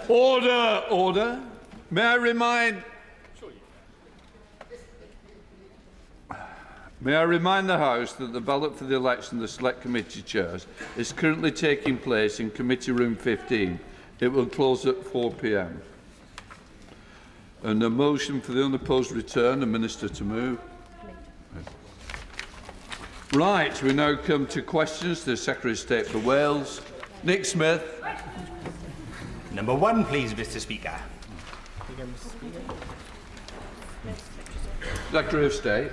Order, order. May I remind the House that the ballot for the election of the Select Committee Chairs is currently taking place in Committee Room 15. It will close at 4 p.m. And a motion for the unopposed return, the Minister to move. Right, we now come to questions to the Secretary of State for Wales. Nick Smith. Number 1, please, Mr. Speaker. Secretary of State.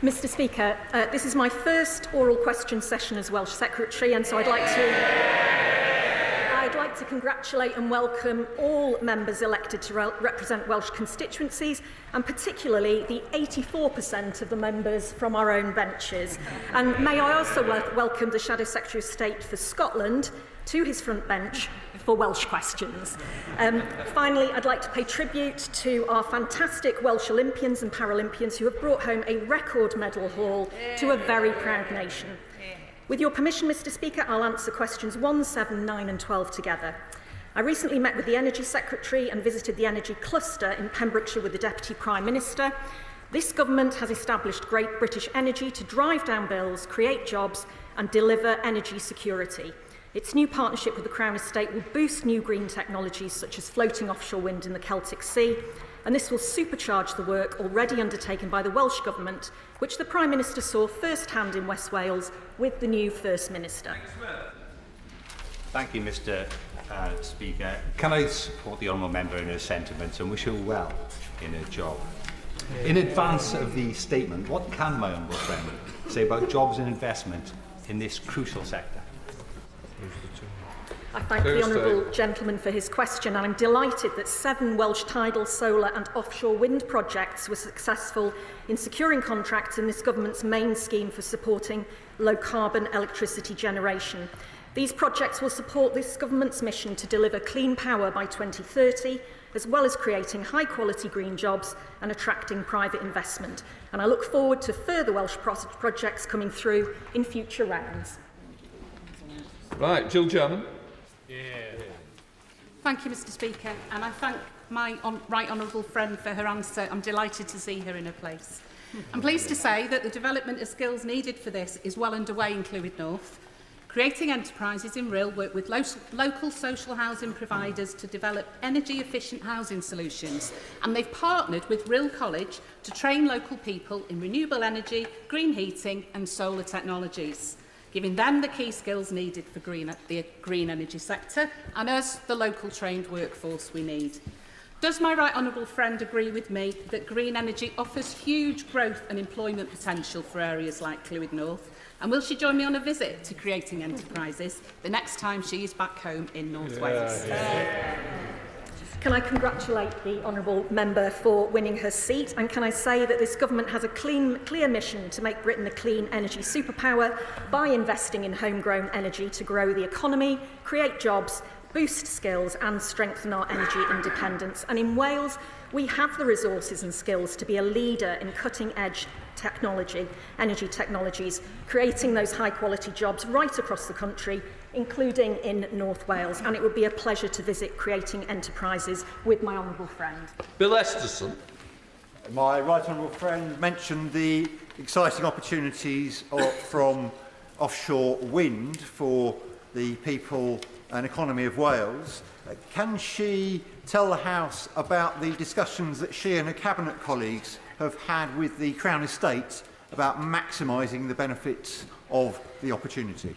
Mr. Speaker, this is my first oral question session as Welsh Secretary, and so I'd like to congratulate and welcome all members elected to represent Welsh constituencies, and particularly the 84% of the members from our own benches. And may I also welcome the Shadow Secretary of State for Scotland to his front bench for Welsh questions. Finally, I'd like to pay tribute to our fantastic Welsh Olympians and Paralympians who have brought home a record medal haul to a very proud nation. With your permission, Mr. Speaker, I'll answer questions 1, 7, 9 and 12 together. I recently met with the Energy Secretary and visited the Energy Cluster in Pembrokeshire with the Deputy Prime Minister. This government has established Great British Energy to drive down bills, create jobs and deliver energy security. Its new partnership with the Crown Estate will boost new green technologies such as floating offshore wind in the Celtic Sea, and this will supercharge the work already undertaken by the Welsh Government, which the Prime Minister saw firsthand in West Wales with the new First Minister. Thank you, Mr. Speaker. Can I support the honourable member in her sentiments and wish her well in her job? In advance of the statement, what can my honourable friend say about jobs and investment in this crucial sector? I thank the honourable gentleman for his question, and I'm delighted that 7 Welsh tidal, solar and offshore wind projects were successful in securing contracts in this government's main scheme for supporting low-carbon electricity generation. These projects will support this government's mission to deliver clean power by 2030, as well as creating high-quality green jobs and attracting private investment. And I look forward to further Welsh projects coming through in future rounds. Right, Jill German. Thank you, Mr. Speaker, and I thank my right honourable friend for her answer. I'm delighted to see her in her place. I'm pleased to say that the development of skills needed for this is well underway in Clwyd North. Creating enterprises in Rhyl work with local social housing providers to develop energy-efficient housing solutions, and they've partnered with Rhyl College to train local people in renewable energy, green heating and solar technologies, giving them the key skills needed for the green energy sector and us the local trained workforce we need. Does my right honourable friend agree with me that green energy offers huge growth and employment potential for areas like Clwyd North? And will she join me on a visit to creating enterprises the next time she is back home in North Wales? Can I congratulate the honourable member for winning her seat, and can I say that this government has a clear mission to make Britain a clean energy superpower by investing in homegrown energy to grow the economy, create jobs, boost skills and strengthen our energy independence. And in Wales, we have the resources and skills to be a leader in cutting-edge energy technologies, creating those high-quality jobs right across the country, including in North Wales. And it would be a pleasure to visit creating enterprises with my honourable friend. Bill Esterson. My right honourable friend mentioned the exciting opportunities from offshore wind for the people and economy of Wales. Can she tell the House about the discussions that she and her Cabinet colleagues have had with the Crown Estate about maximising the benefits of the opportunity?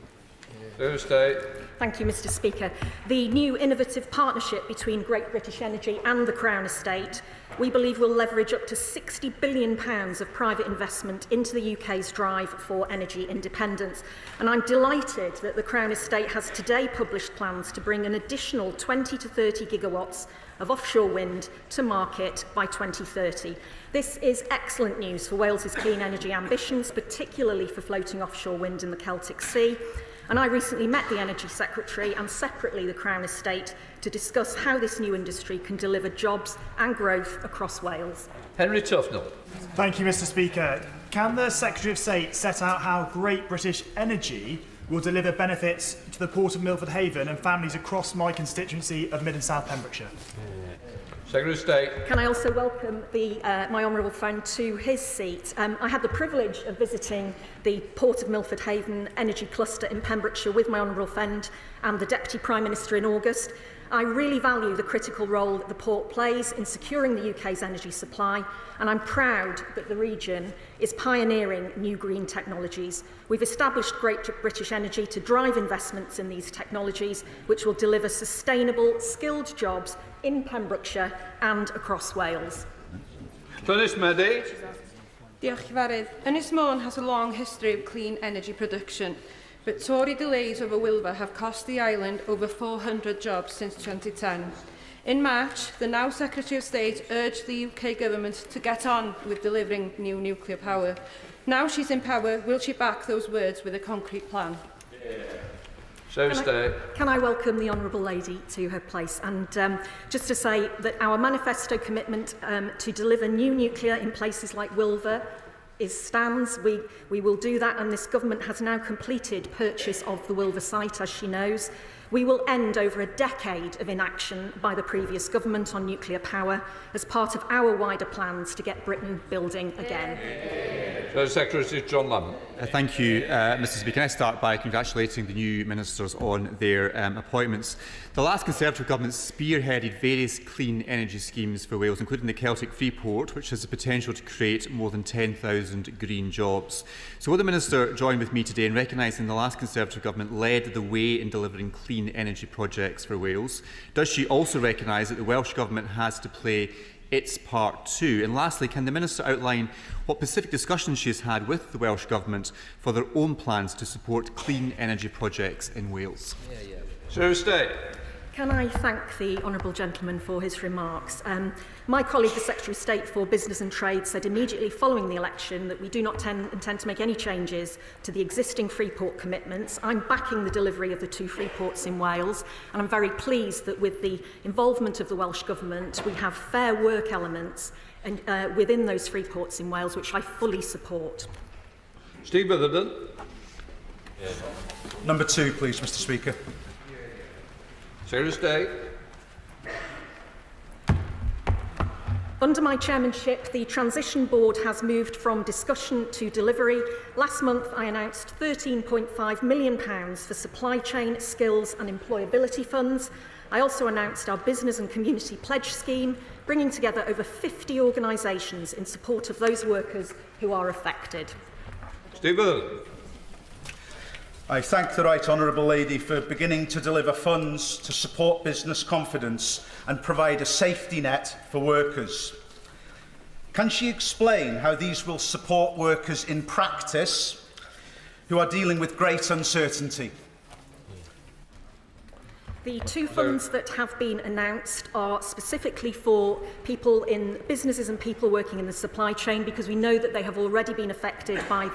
Thank you, Mr. Speaker. The new innovative partnership between Great British Energy and the Crown Estate, we believe, will leverage up to £60 billion of private investment into the UK's drive for energy independence. And I'm delighted that the Crown Estate has today published plans to bring an additional 20 to 30 gigawatts of offshore wind to market by 2030. This is excellent news for Wales's clean energy ambitions, particularly for floating offshore wind in the Celtic Sea. And I recently met the Energy Secretary and separately the Crown Estate to discuss how this new industry can deliver jobs and growth across Wales. Henry Tufnell. Thank you, Mr. Speaker. Can the Secretary of State set out how Great British Energy will deliver benefits to the Port of Milford Haven and families across my constituency of Mid and South Pembrokeshire. Secretary of State. Can I also welcome my honourable friend to his seat? I had the privilege of visiting the Port of Milford Haven Energy Cluster in Pembrokeshire with my honourable friend and the Deputy Prime Minister in August. I really value the critical role that the port plays in securing the UK's energy supply, and I'm proud that the region is pioneering new green technologies. We've established Great British Energy to drive investments in these technologies, which will deliver sustainable, skilled jobs in Pembrokeshire and across Wales. Llynys Medi. Diolch Cyfarwydd. Ynys Môn has a long history of clean energy production, but Tory delays over Wilfa have cost the island over 400 jobs since 2010. In March, the now Secretary of State urged the UK Government to get on with delivering new nuclear power. Now she's in power, will she back those words with a concrete plan? Can I welcome the Honourable Lady to her place, and just to say that our manifesto commitment to deliver new nuclear in places like Wilfa stands. We will do that, and this government has now completed purchase of the Wilfa site, as she knows. We will end over a decade of inaction by the previous government on nuclear power as part of our wider plans to get Britain building again. Secretary John Lamont. Thank you, Mr Speaker. Can I start by congratulating the new ministers on their appointments. The last Conservative government spearheaded various clean energy schemes for Wales, including the Celtic Freeport, which has the potential to create more than 10,000 green jobs. So will the Minister join with me today in recognising the last Conservative government led the way in delivering clean energy projects for Wales? Does she also recognise that the Welsh Government has to play its part too? And lastly, can the Minister outline what specific discussions she has had with the Welsh Government for their own plans to support clean energy projects in Wales? Secretary of State. Can I thank the honourable gentleman for his remarks? My colleague, the Secretary of State for Business and Trade, said immediately following the election that we do not intend to make any changes to the existing Freeport commitments. I'm backing the delivery of the 2 Freeports in Wales, and I'm very pleased that with the involvement of the Welsh Government, we have fair work elements within those Freeports in Wales, which I fully support. Steve Bitherton. Number 2, please, Mr Speaker. Secretary of State. Under my chairmanship, the Transition Board has moved from discussion to delivery. Last month, I announced £13.5 million for supply chain, skills and employability funds. I also announced our Business and Community Pledge Scheme, bringing together over 50 organisations in support of those workers who are affected. Steve Bitherton. I thank the Right Honourable Lady for beginning to deliver funds to support business confidence and provide a safety net for workers. Can she explain how these will support workers in practice who are dealing with great uncertainty? The 2 funds that have been announced are specifically for people in businesses and people working in the supply chain, because we know that they have already been affected by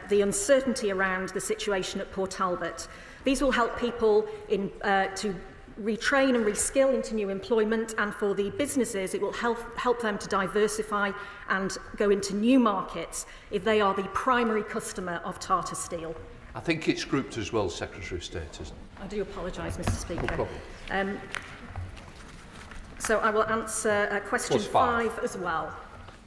the uncertainty around the situation at Port Talbot. These will help people to retrain and reskill into new employment, and for the businesses it will help them to diversify and go into new markets if they are the primary customer of Tata Steel. I think it's grouped as well, Secretary of State, isn't it? I do apologise, Mr Speaker. No problem. So I will answer question 5 as well.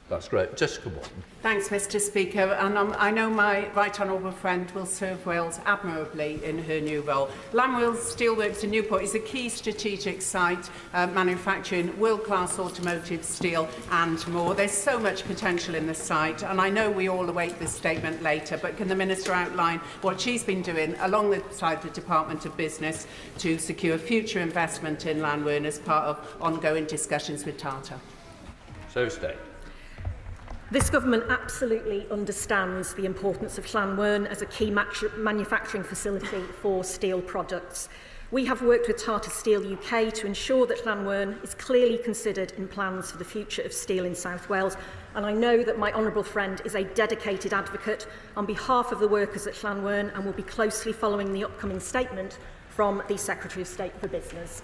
That's great. Jessica Morton. Thanks, Mr Speaker. And I know my right honourable friend will serve Wales admirably in her new role. Lamwell's Steelworks in Newport is a key strategic site, manufacturing world-class automotive steel and more. There's so much potential in the site, and I know we all await this statement later, but can the Minister outline what she's been doing alongside the Department of Business to secure future investment in Llanwern as part of ongoing discussions with Tata? Secretary of State. This government absolutely understands the importance of Llanwern as a key manufacturing facility for steel products. We have worked with Tata Steel UK to ensure that Llanwern is clearly considered in plans for the future of steel in South Wales, and I know that my honourable friend is a dedicated advocate on behalf of the workers at Llanwern and will be closely following the upcoming statement from the Secretary of State for Business.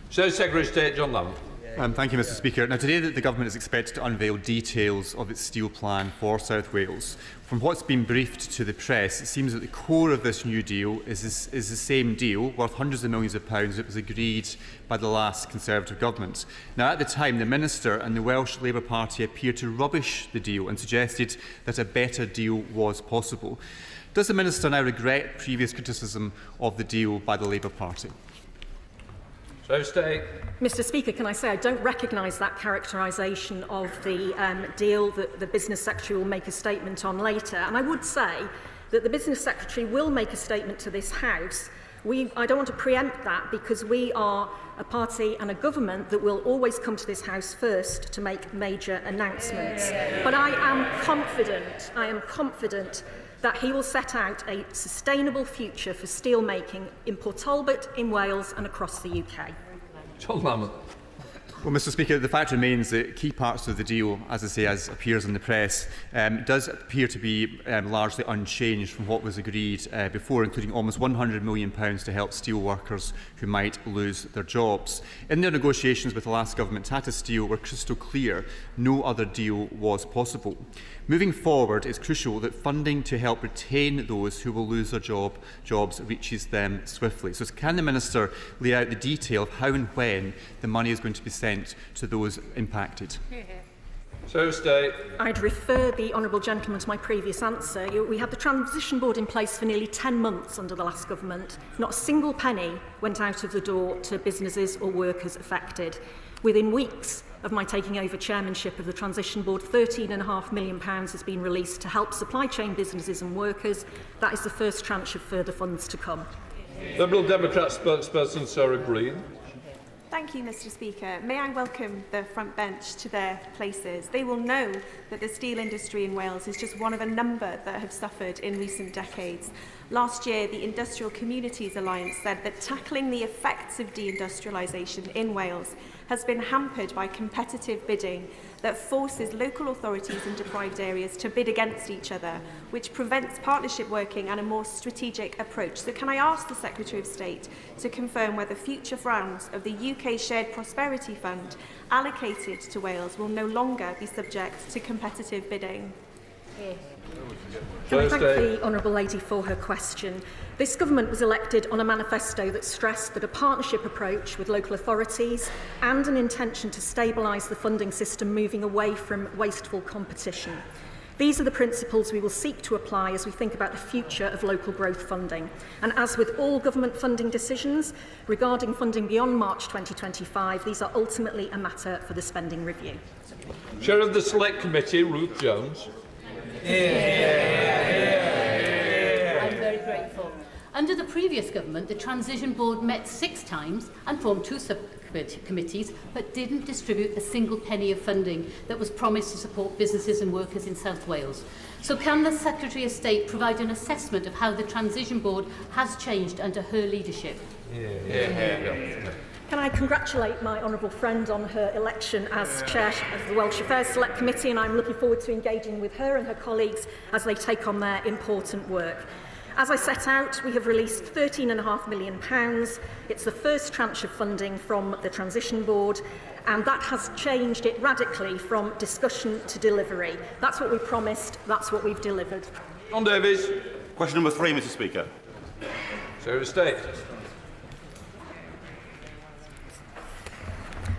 Secretary of State John Lamont. Thank you, Mr Speaker. Now, today the Government is expected to unveil details of its steel plan for South Wales. From what's been briefed to the press, it seems that the core of this new deal is the same deal, worth hundreds of millions of pounds, that was agreed by the last Conservative Government. Now, at the time, the Minister and the Welsh Labour Party appeared to rubbish the deal and suggested that a better deal was possible. Does the Minister now regret previous criticism of the deal by the Labour Party? Mr Speaker, can I say I don't recognise that characterisation of the deal that the Business Secretary will make a statement on later. And I would say that the Business Secretary will make a statement to this House. I don't want to preempt that because we are a party and a government that will always come to this House first to make major announcements. But I am confident that he will set out a sustainable future for steel making in Port Talbot, in Wales and across the UK. John Lamont. Well, Mr Speaker, the fact remains that key parts of the deal, as I say, as appears in the press, does appear to be largely unchanged from what was agreed before, including almost £100 million to help steel workers who might lose their jobs. In their negotiations with the last government, Tata Steel were crystal clear no other deal was possible. Moving forward, it's crucial that funding to help retain those who will lose their jobs reaches them swiftly. So can the Minister lay out the detail of how and when the money is going to be sent to those impacted? I'd refer the honourable gentleman to my previous answer. We had the Transition Board in place for nearly 10 months under the last government. Not a single penny went out of the door to businesses or workers affected. Within weeks of my taking over chairmanship of the Transition Board, £13.5 million has been released to help supply chain businesses and workers. That is the first tranche of further funds to come. Liberal Democrat spokesperson Sarah Green. Thank you, Mr Speaker. May I welcome the front bench to their places. They will know that the steel industry in Wales is just one of a number that have suffered in recent decades. Last year, the Industrial Communities Alliance said that tackling the effects of deindustrialisation in Wales has been hampered by competitive bidding that forces local authorities in deprived areas to bid against each other, which prevents partnership working and a more strategic approach. So can I ask the Secretary of State to confirm whether future rounds of the UK Shared Prosperity Fund allocated to Wales will no longer be subject to competitive bidding? Can I thank the Honourable Lady for her question? This government was elected on a manifesto that stressed that a partnership approach with local authorities and an intention to stabilise the funding system moving away from wasteful competition. These are the principles we will seek to apply as we think about the future of local growth funding. And as with all government funding decisions, regarding funding beyond March 2025, these are ultimately a matter for the spending review. Chair of the Select Committee, Ruth Jones. I'm very grateful. Under the previous government, the Transition Board met 6 times and formed 2 subcommittees, but didn't distribute a single penny of funding that was promised to support businesses and workers in South Wales. So can the Secretary of State provide an assessment of how the Transition Board has changed under her leadership? Can I congratulate my honourable friend on her election as Chair of the Welsh Affairs Select Committee, and I'm looking forward to engaging with her and her colleagues as they take on their important work. As I set out, we have released £13.5 million. It's the first tranche of funding from the Transition Board, and that has changed it radically from discussion to delivery. That's what we promised, that's what we've delivered. John Davies. Question number 3, Mr Speaker. Secretary of State.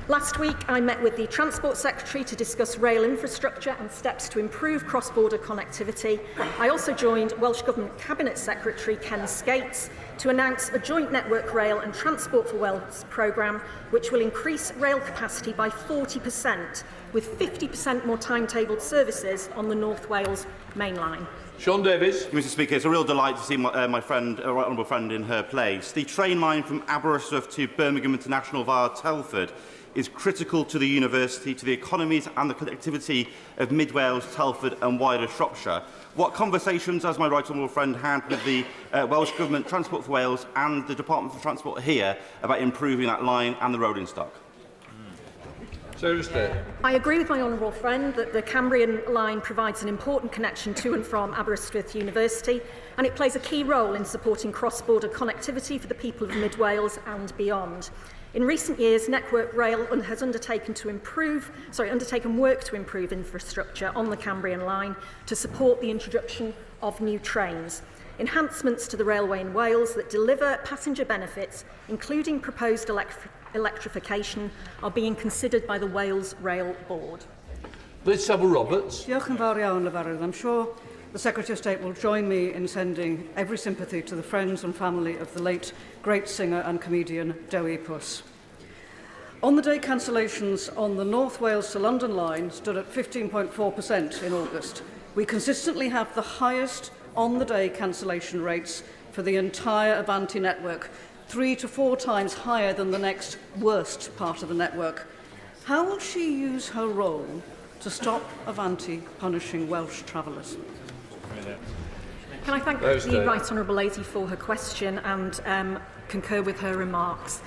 Last week, I met with the Transport Secretary to discuss rail infrastructure and steps to improve cross-border connectivity. I also joined Welsh Government Cabinet Secretary Ken Skates to announce a joint Network Rail and Transport for Wales programme which will increase rail capacity by 40%, with 50% more timetabled services on the North Wales main line. Sean Davies. Mr Speaker, it's a real delight to see my friend, right honourable friend in her place. The train line from Aberystwyth to Birmingham International via Telford is critical to the university, to the economies and the connectivity of Mid Wales, Telford and wider Shropshire. What conversations has my right honourable friend had with the Welsh Government, Transport for Wales and the Department for Transport here about improving that line and the rolling stock? I agree with my honourable friend that the Cambrian line provides an important connection to and from Aberystwyth University, and it plays a key role in supporting cross-border connectivity for the people of Mid Wales and beyond. In recent years, Network Rail has undertaken work to improve infrastructure on the Cambrian line to support the introduction of new trains. Enhancements to the railway in Wales that deliver passenger benefits, including proposed electrification, are being considered by the Wales Rail Board. Liz Saville-Roberts. Diolch yn fawr iawn, Lefarydd. I'm sure the Secretary of State will join me in sending every sympathy to the friends and family of the late great singer and comedian Dewi Puss. On the day cancellations on the North Wales to London line stood at 15.4% in August. We consistently have the highest on-the-day cancellation rates for the entire Avanti network, 3 to 4 times higher than the next worst part of the network. How will she use her role to stop Avanti punishing Welsh travellers? Can I thank the Right Honourable Lady for her question and concur with her remarks?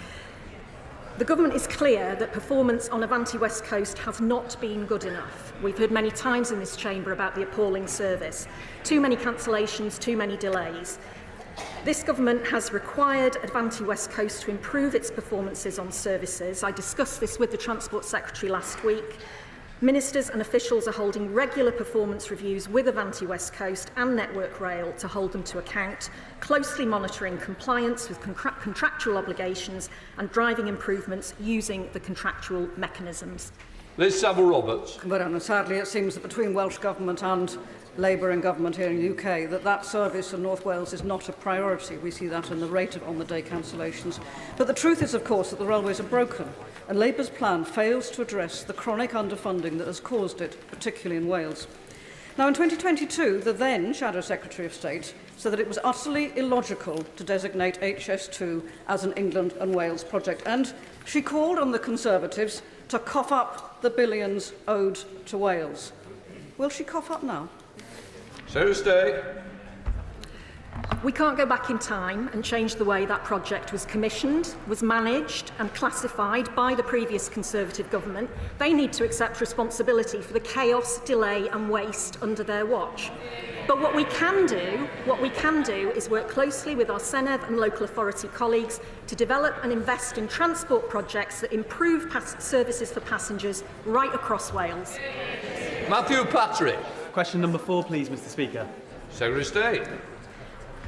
The government is clear that performance on Avanti West Coast has not been good enough. We've heard many times in this chamber about the appalling service. Too many cancellations, too many delays. This government has required Avanti West Coast to improve its performances on services. I discussed this with the Transport Secretary last week. Ministers and officials are holding regular performance reviews with Avanti West Coast and Network Rail to hold them to account, closely monitoring compliance with contractual obligations and driving improvements using the contractual mechanisms. Liz Saville-Roberts. Sadly, it seems that between Welsh Government and Labour and Government here in the UK, that service in North Wales is not a priority. We see that in the rate of on-the-day cancellations. But the truth is, of course, that the railways are broken, and Labour's plan fails to address the chronic underfunding that has caused it, particularly in Wales. Now, in 2022, the then Shadow Secretary of State said that it was utterly illogical to designate HS2 as an England and Wales project, and she called on the Conservatives to cough up the billions owed to Wales. Will she cough up now? Secretary of State. We can't go back in time and change the way that project was commissioned, was managed and classified by the previous Conservative government. They need to accept responsibility for the chaos, delay and waste under their watch. But what we can do is work closely with our Senedd and local authority colleagues to develop and invest in transport projects that improve services for passengers right across Wales. Matthew Patrick. Question number 4, please, Mr. Speaker. Secretary of State.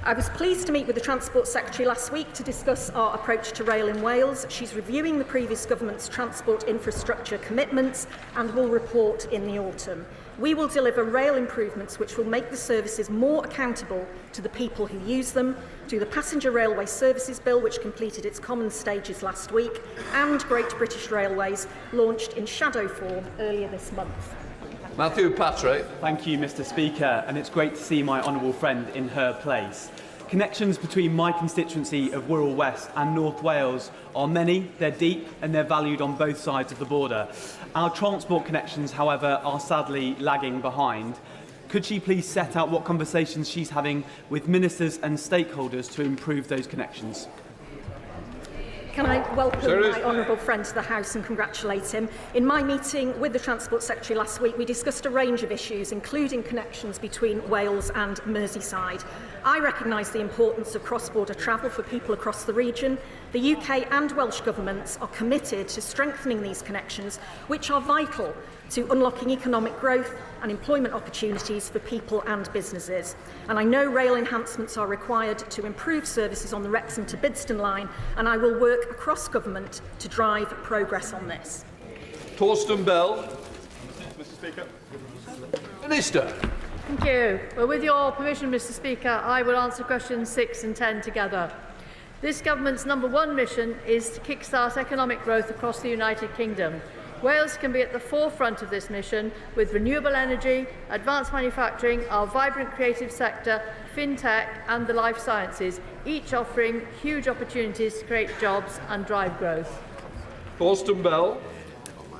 I was pleased to meet with the Transport Secretary last week to discuss our approach to rail in Wales. She's reviewing the previous government's transport infrastructure commitments and will report in the autumn. We will deliver rail improvements which will make the services more accountable to the people who use them, through the Passenger Railway Services Bill, which completed its common stages last week, and Great British Railways, launched in shadow form earlier this month. Matthew Patrick. Thank you, Mr. Speaker, and it's great to see my honourable friend in her place. Connections between my constituency of Wirral West and North Wales are many, they're deep and they're valued on both sides of the border. Our transport connections, however, are sadly lagging behind. Could she please set out what conversations she's having with ministers and stakeholders to improve those connections? Can I welcome my honourable friend to the House and congratulate him? In my meeting with the Transport Secretary last week, we discussed a range of issues, including connections between Wales and Merseyside. I recognise the importance of cross-border travel for people across the region. The UK and Welsh governments are committed to strengthening these connections, which are vital to unlocking economic growth and employment opportunities for people and businesses. And I know rail enhancements are required to improve services on the Wrexham to Bidston line, and I will work across government to drive progress on this. Torsten Bell. Mr. Speaker. Minister. Thank you. Well, with your permission, Mr. Speaker, I will answer questions 6 and 10 together. This government's #1 mission is to kickstart economic growth across the United Kingdom. Wales can be at the forefront of this mission with renewable energy, advanced manufacturing, our vibrant creative sector, fintech and the life sciences, each offering huge opportunities to create jobs and drive growth. Torsten Bell.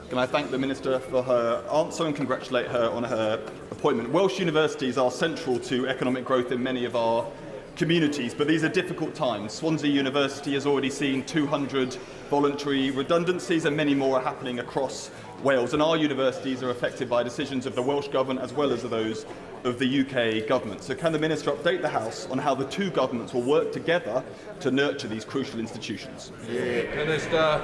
Can I thank the Minister for her answer and congratulate her on her appointment. Welsh universities are central to economic growth in many of our communities, but these are difficult times. Swansea University has already seen 200 voluntary redundancies and many more are happening across Wales, and our universities are affected by decisions of the Welsh Government as well as those of the UK Government. So can the Minister update the House on how the two governments will work together to nurture these crucial institutions? Minister.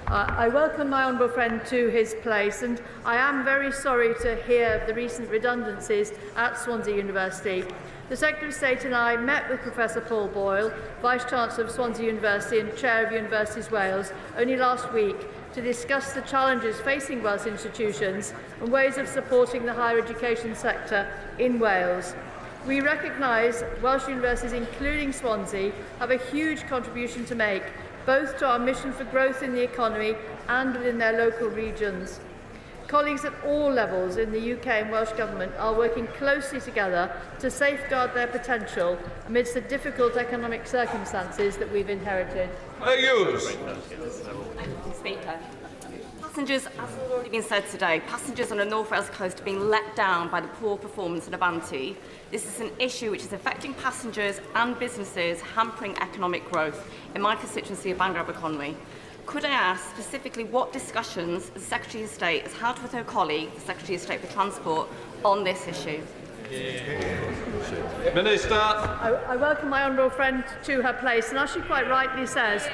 I welcome my honourable friend to his place, and I am very sorry to hear of the recent redundancies at Swansea University. The Secretary of State and I met with Professor Paul Boyle, Vice-Chancellor of Swansea University and Chair of Universities Wales, only last week to discuss the challenges facing Welsh institutions and ways of supporting the higher education sector in Wales. We recognise Welsh universities, including Swansea, have a huge contribution to make, both to our mission for growth in the economy and within their local regions. Colleagues at all levels in the UK and Welsh Government are working closely together to safeguard their potential amidst the difficult economic circumstances that we've inherited. Speaker. Passengers, as has already been said today, passengers on the North Wales coast are being let down by the poor performance of Avanti. This is an issue which is affecting passengers and businesses, hampering economic growth in my constituency of Bangor Aberconwy. Could I ask specifically what discussions the Secretary of State has had with her colleague, the Secretary of State for Transport, on this issue? Minister. I welcome my honourable friend to her place, and as she quite rightly says,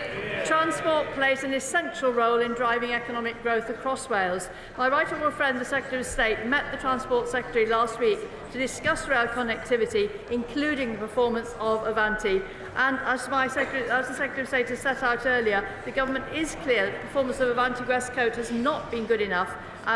transport plays an essential role in driving economic growth across Wales. My right honourable friend, the Secretary of State, met the Transport Secretary last week to discuss rail connectivity, including the performance of Avanti. And as the Secretary of State has set out earlier, the Government is clear that the performance of Avanti West Coast has not been good enough,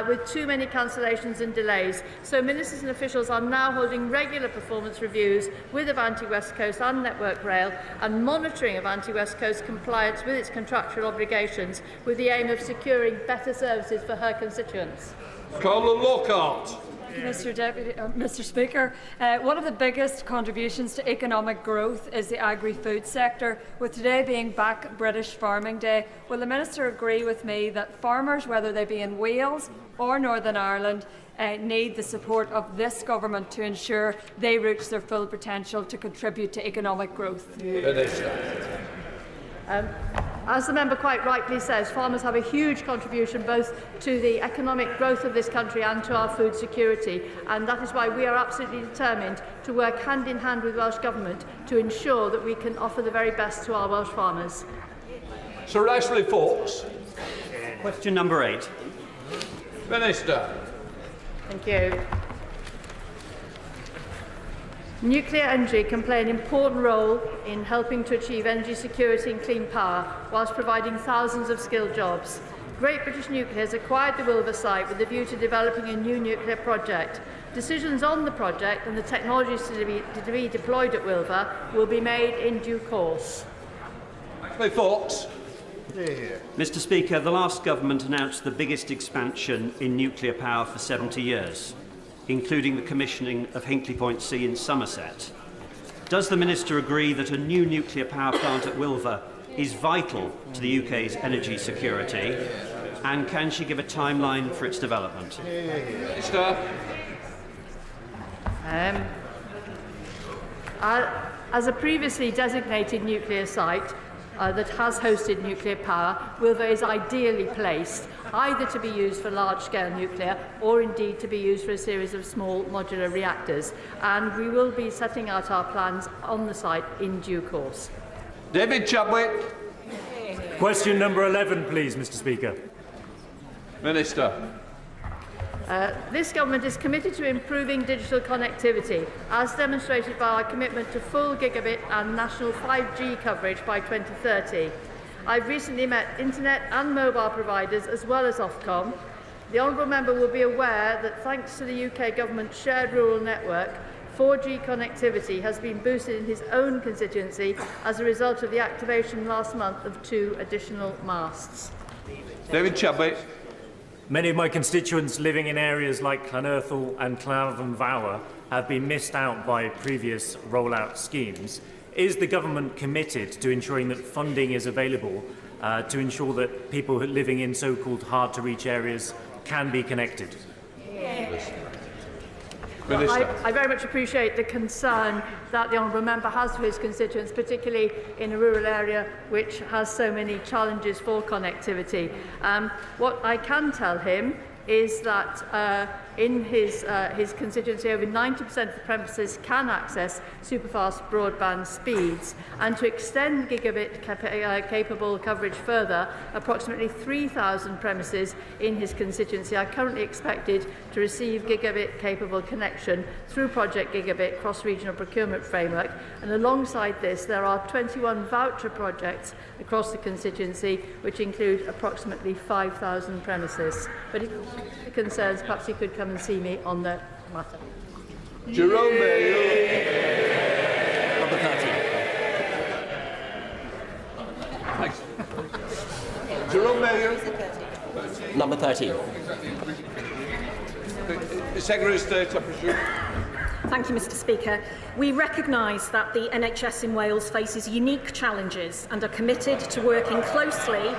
with too many cancellations and delays. So ministers and officials are now holding regular performance reviews with Avanti West Coast and Network Rail and monitoring Avanti West Coast compliance with its contractual obligations with the aim of securing better services for her constituents. Colin Lockhart. Mr. Speaker, one of the biggest contributions to economic growth is the agri-food sector. With today being Back British Farming Day, will the Minister agree with me that farmers, whether they be in Wales or Northern Ireland, need the support of this government to ensure they reach their full potential to contribute to economic growth? As the member quite rightly says, farmers have a huge contribution both to the economic growth of this country and to our food security, and that is why we are absolutely determined to work hand in hand with Welsh Government to ensure that we can offer the very best to our Welsh farmers. Sir Ashley Fox. Question number 8. Minister. Thank you. Nuclear energy can play an important role in helping to achieve energy security and clean power, whilst providing thousands of skilled jobs. Great British Nuclear has acquired the Wilver site with a view to developing a new nuclear project. Decisions on the project and the technologies to be deployed at Wilver will be made in due course. Fox. Mr. Speaker, the last government announced the biggest expansion in nuclear power for 70 years. Including the commissioning of Hinkley Point C in Somerset. Does the Minister agree that a new nuclear power plant at Wilver is vital to the UK's energy security, and can she give a timeline for its development? Minister. As a previously designated nuclear site that has hosted nuclear power, Wilver is ideally placed either to be used for large-scale nuclear or indeed to be used for a series of small modular reactors. And we will be setting out our plans on the site in due course. David Chadwick. Question number 11, please, Mr. Speaker. Minister. This government is committed to improving digital connectivity, as demonstrated by our commitment to full gigabit and national 5G coverage by 2030. I've recently met internet and mobile providers as well as Ofcom. The honourable member will be aware that thanks to the UK Government's shared rural network, 4G connectivity has been boosted in his own constituency as a result of the activation last month of 2 additional masts. David Chadwick. Many of my constituents living in areas like Llanyrthel and Llanfowr have been missed out by previous rollout schemes. Is the government committed to ensuring that funding is available to ensure that people living in so-called hard-to-reach areas can be connected? Minister. I very much appreciate the concern that the honourable member has for his constituents, particularly in a rural area which has so many challenges for connectivity. What I can tell him is that in his constituency, over 90% of the premises can access superfast broadband speeds, and to extend gigabit capable coverage further, approximately 3,000 premises in his constituency are currently expected to receive gigabit capable connection through Project Gigabit cross-regional procurement framework, and alongside this there are 21 voucher projects across the constituency which include approximately 5,000 premises. But if he concerns, perhaps he could come and see me on the matter. Jerome Mayo. Number 30. Thanks. Jerome Mayo. Number 30. Secretary of State, I presume. Thank you, Mr. Speaker. We recognise that the NHS in Wales faces unique challenges and are committed to working closely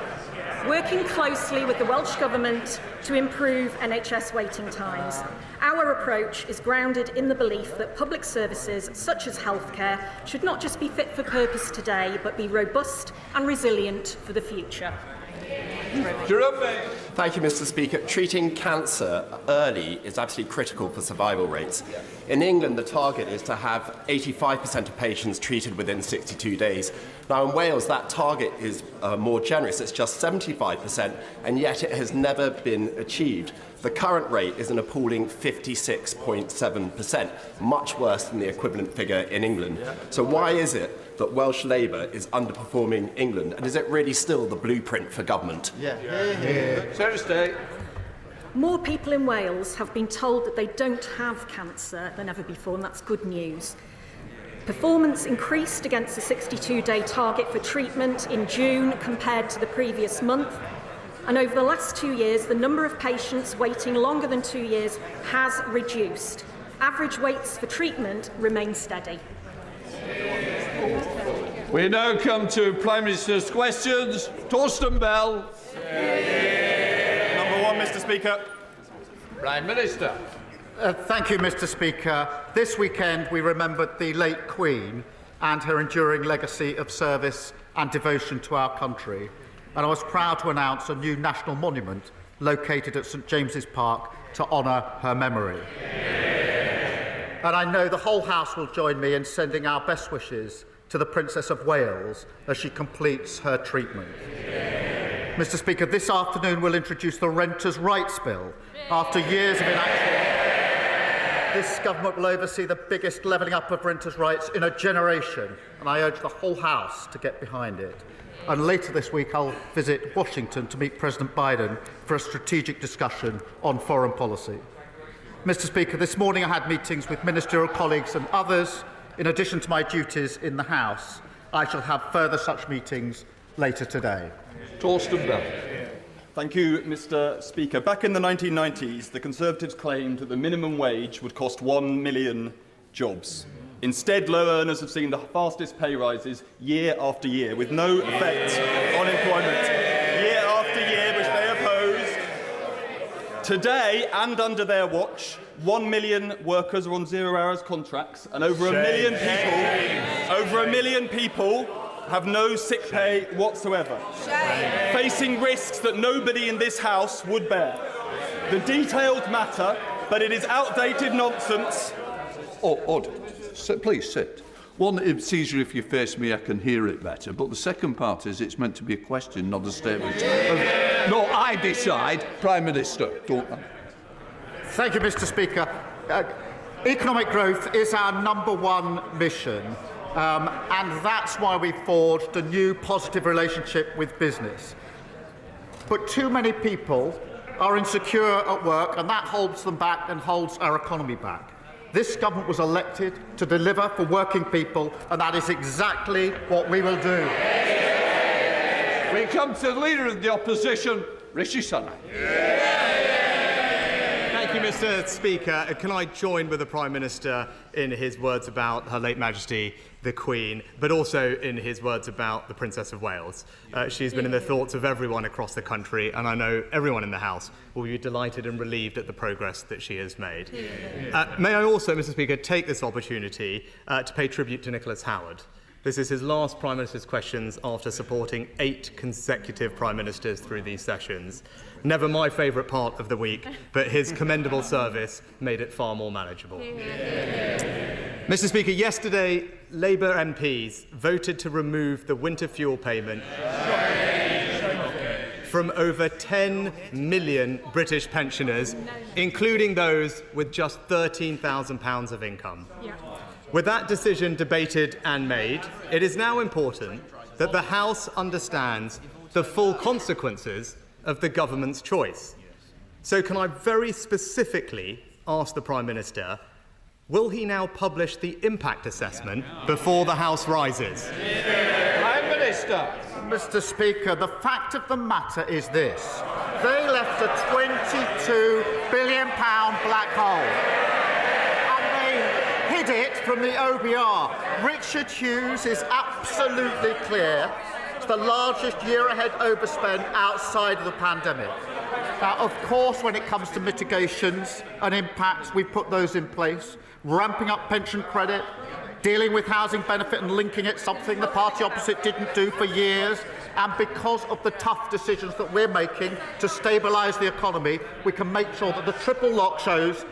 with the Welsh Government to improve NHS waiting times. Our approach is grounded in the belief that public services, such as healthcare, should not just be fit for purpose today, but be robust and resilient for the future. Thank you, Mr. Speaker. Treating cancer early is absolutely critical for survival rates. In England, the target is to have 85% of patients treated within 62 days. Now, in Wales, that target is more generous. It's just 75%, and yet it has never been achieved. The current rate is an appalling 56.7%, much worse than the equivalent figure in England. So why is it that Welsh Labour is underperforming England, and is it really still the blueprint for government? Secretary of State. More people in Wales have been told that they don't have cancer than ever before, and that's good news. Performance increased against the 62-day target for treatment in June compared to the previous month. And over the last 2 years, the number of patients waiting longer than 2 years has reduced. Average waits for treatment remain steady. We now come to Prime Minister's questions. Torsten Bell. Number 1, Mr. Speaker. Prime Minister. Thank you, Mr. Speaker. This weekend we remembered the late Queen and her enduring legacy of service and devotion to our country. And I was proud to announce a new national monument located at St James's Park to honour her memory. And I know the whole House will join me in sending our best wishes to the Princess of Wales as she completes her treatment. Mr. Speaker, this afternoon we'll introduce the Renters' Rights Bill. After years of inaction, this government will oversee the biggest levelling up of renters' rights in a generation, and I urge the whole House to get behind it. And later this week I'll visit Washington to meet President Biden for a strategic discussion on foreign policy. Mr. Speaker, this morning I had meetings with ministerial colleagues and others. In addition to my duties in the House, I shall have further such meetings later today. Torsten Bell. Thank you, Mr. Speaker. Back in the 1990s, the Conservatives claimed that the minimum wage would cost 1 million jobs. Instead, low earners have seen the fastest pay rises year after year, with no effect on employment. Year after year, which they oppose. Today, and under their watch, 1 million workers are on 0 hours contracts, and over a million people have no sick pay whatsoever, facing risks that nobody in this House would bear. The detailed matter, but it is outdated nonsense. Order. Please sit. One, it's easier if you face me, I can hear it better. But the second part is it's meant to be a question, not a statement. No, I decide. Prime Minister, don't I? Thank you, Mr. Speaker. Economic growth is our #1 mission, and that's why we forged a new positive relationship with business. But too many people are insecure at work, and that holds them back and holds our economy back. This government was elected to deliver for working people, and that is exactly what we will do. We come to the Leader of the Opposition, Rishi Sunak. Thank you, Mr. Speaker, can I join with the Prime Minister in his words about Her late Majesty, the Queen, but also in his words about the Princess of Wales? She's been in the thoughts of everyone across the country, and I know everyone in the House will be delighted and relieved at the progress that she has made. May I also, Mr. Speaker, take this opportunity to pay tribute to Nicholas Howard. This is his last Prime Minister's questions after supporting 8 consecutive Prime Ministers through these sessions. Never my favourite part of the week, but his commendable service made it far more manageable. Mr. Speaker, yesterday Labour MPs voted to remove the winter fuel payment from over 10 million British pensioners, including those with just £13,000 of income. With that decision debated and made, it is now important that the House understands the full consequences of the government's choice. So can I very specifically ask the Prime Minister, will he now publish the impact assessment before the House rises? Prime Minister. Mr. Speaker, the fact of the matter is this. They left a £22 billion black hole. It from the OBR. Richard Hughes is absolutely clear. It's the largest year-ahead overspend outside of the pandemic. Now, of course, when it comes to mitigations and impacts, we've put those in place. Ramping up pension credit, dealing with housing benefit and linking it, something the party opposite didn't do for years. And because of the tough decisions that we're making to stabilise the economy, we can make sure that the triple lock shows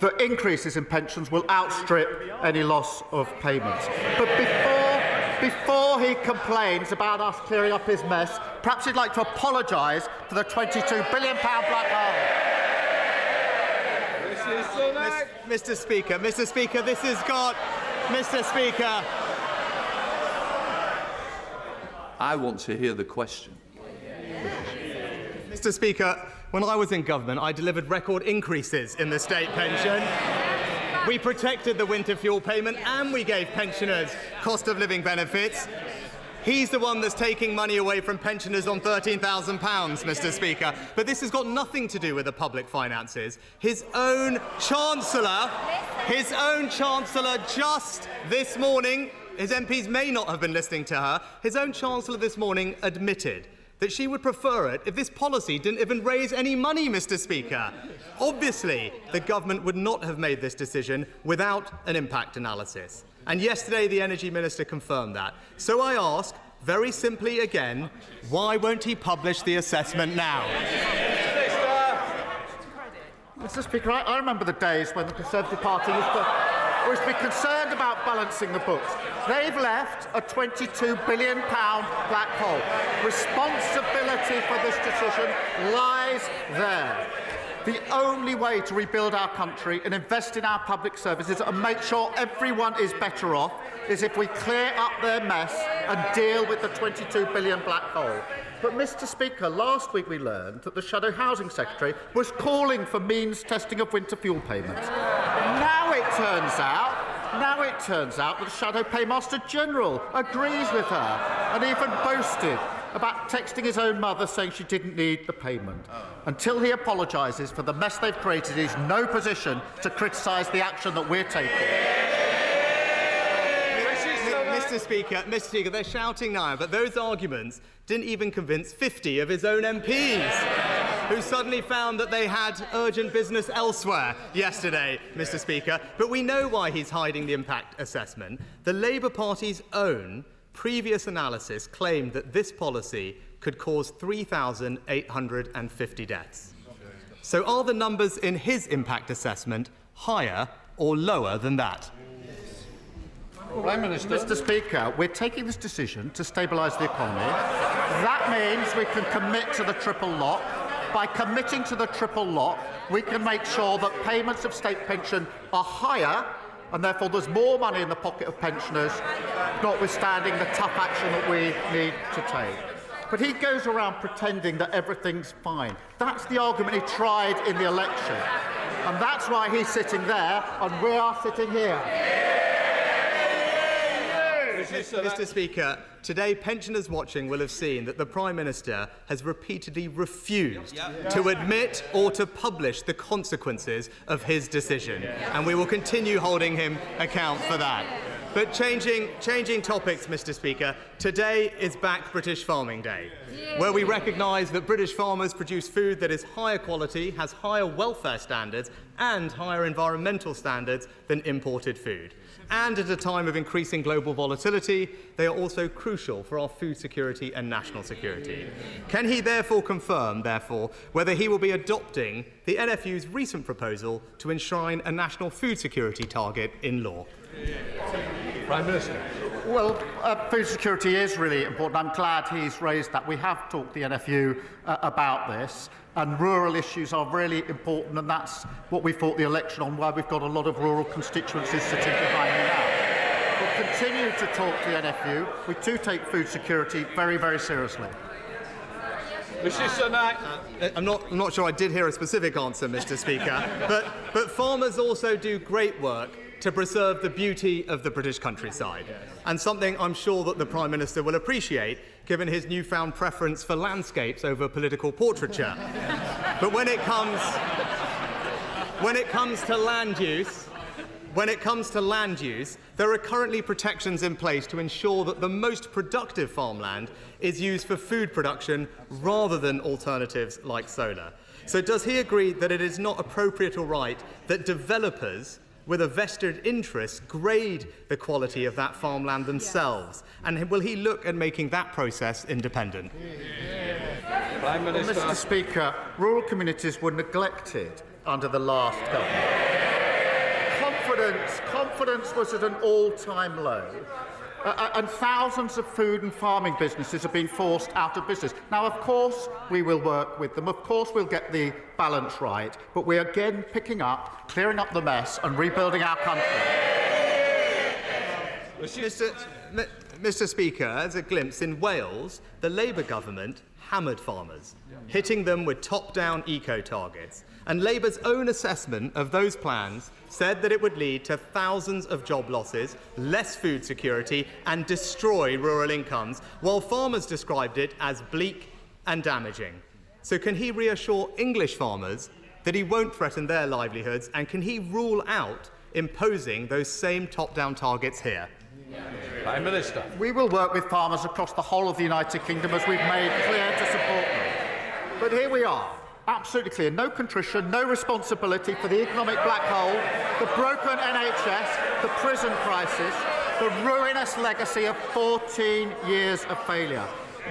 that increases in pensions will outstrip any loss of payments. But before he complains about us clearing up his mess, perhaps he'd like to apologise for the £22 billion black hole. Mr. Speaker, this has got... Mr. Speaker. I want to hear the question. Mr. Speaker, when I was in government, I delivered record increases in the state pension. We protected the winter fuel payment and we gave pensioners cost of living benefits. He's the one that's taking money away from pensioners on £13,000, Mr. Speaker. But this has got nothing to do with the public finances. His own Chancellor just this morning, his MPs may not have been listening to her, his own Chancellor this morning admitted that she would prefer it if this policy didn't even raise any money, Mr. Speaker. Obviously, the government would not have made this decision without an impact analysis. And yesterday, the Energy Minister confirmed that. So I ask, very simply again, why won't he publish the assessment now? Mr. Speaker, I remember the days when the Conservative Party used to be concerned about balancing the books. They've left a £22 billion black hole. Responsibility for this decision lies there. The only way to rebuild our country and invest in our public services and make sure everyone is better off is if we clear up their mess and deal with the £22 billion black hole. But, Mr. Speaker, last week we learned that the Shadow Housing Secretary was calling for means testing of winter fuel payments. Now it turns out that the Shadow Paymaster General agrees with her and even boasted about texting his own mother saying she didn't need the payment. Until he apologises for the mess they've created, he's no position to criticise the action that we're taking. Mr. Speaker, they're shouting now, but those arguments didn't even convince 50 of his own MPs, who suddenly found that they had urgent business elsewhere yesterday, Mr. Speaker. But we know why he's hiding the impact assessment. The Labour Party's own previous analysis claimed that this policy could cause 3,850 deaths. So are the numbers in his impact assessment higher or lower than that? Prime Minister. Mr. Speaker, we're taking this decision to stabilise the economy. That means we can commit to the triple lock. By committing to the triple lock, we can make sure that payments of state pension are higher, and therefore there's more money in the pocket of pensioners, notwithstanding the tough action that we need to take. But he goes around pretending that everything's fine. That's the argument he tried in the election. And that's why he's sitting there and we are sitting here. Mr. Speaker, today pensioners watching will have seen that the Prime Minister has repeatedly refused to admit or to publish the consequences of his decision, and we will continue holding him account for that. But changing topics, Mr. Speaker, today is Back British Farming Day, where we recognise that British farmers produce food that is higher quality, has higher welfare standards and higher environmental standards than imported food. And at a time of increasing global volatility, they are also crucial for our food security and national security. Can he therefore confirm, whether he will be adopting the NFU's recent proposal to enshrine a national food security target in law? Prime Minister. Well, food security is really important. I'm glad he's raised that. We have talked to the NFU about this, and rural issues are really important, and that's what we fought the election on, why we've got a lot of rural constituencies sitting behind me now. We'll continue to talk to the NFU. We do take food security very, very seriously. I'm not sure I did hear a specific answer, Mr. Speaker, but farmers also do great work to preserve the beauty of the British countryside, and something I'm sure that the Prime Minister will appreciate, given his newfound preference for landscapes over political portraiture. But when it comes to land use, there are currently protections in place to ensure that the most productive farmland is used for food production rather than alternatives like solar. So does he agree that it is not appropriate or right that developers with a vested interest grade the quality of that farmland themselves? And will he look at making that process independent? Prime Minister. Well, Mr. Speaker, rural communities were neglected under the last government. Confidence was at an all-time low. And thousands of food and farming businesses have been forced out of business. Now, of course, we will work with them. Of course, we'll get the balance right. But we're again picking up, clearing up the mess and rebuilding our country. Mr. Speaker, as a glimpse, in Wales, the Labour government hammered farmers, hitting them with top-down eco-targets. And Labour's own assessment of those plans said that it would lead to thousands of job losses, less food security and destroy rural incomes, while farmers described it as bleak and damaging. So can he reassure English farmers that he won't threaten their livelihoods, and can he rule out imposing those same top-down targets here? Prime Minister. We will work with farmers across the whole of the United Kingdom, as we've made clear, to support them. But here we are. Absolutely clear. No contrition, no responsibility for the economic black hole, the broken NHS, the prison crisis, the ruinous legacy of 14 years of failure.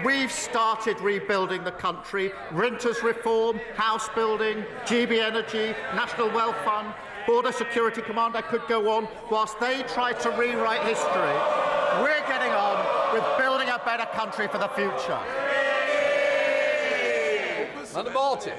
We've started rebuilding the country. Renters reform, house building, GB Energy, National Wealth Fund, Border Security Command, I could go on. Whilst they try to rewrite history, we're getting on with building a better country for the future. Madam Martin.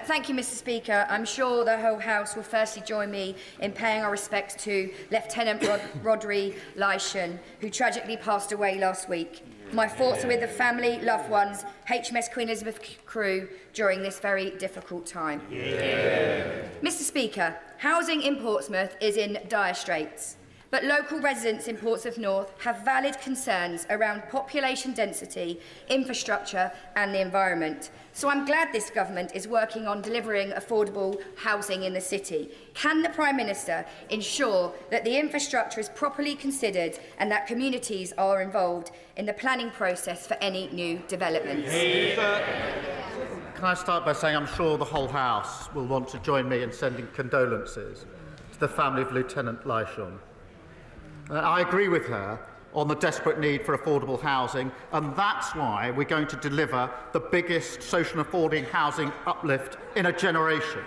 Thank you, Mr. Speaker. I'm sure the whole House will firstly join me in paying our respects to Lieutenant Rodri Lyshan, who tragically passed away last week. My thoughts are with the family, loved ones, HMS Queen Elizabeth crew during this very difficult time. Mr. Speaker, housing in Portsmouth is in dire straits. But local residents in Portsmouth North have valid concerns around population density, infrastructure and the environment. So I'm glad this government is working on delivering affordable housing in the city. Can the Prime Minister ensure that the infrastructure is properly considered and that communities are involved in the planning process for any new developments? Can I start by saying I'm sure the whole House will want to join me in sending condolences to the family of Lieutenant Lyshan. I agree with her on the desperate need for affordable housing, and that's why we're going to deliver the biggest social and affording housing uplift in a generation.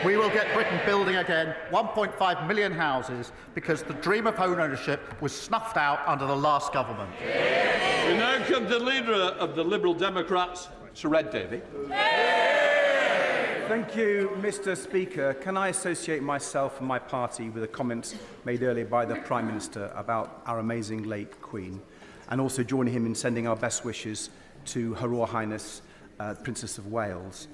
We will get Britain building again 1.5 million houses, because the dream of home ownership was snuffed out under the last government. We now come to the leader of the Liberal Democrats, Sir Ed Davey. Thank you, Mr. Speaker. Can I associate myself and my party with a comment made earlier by the Prime Minister about our amazing late Queen, and also join him in sending our best wishes to Her Royal Highness Princess of Wales.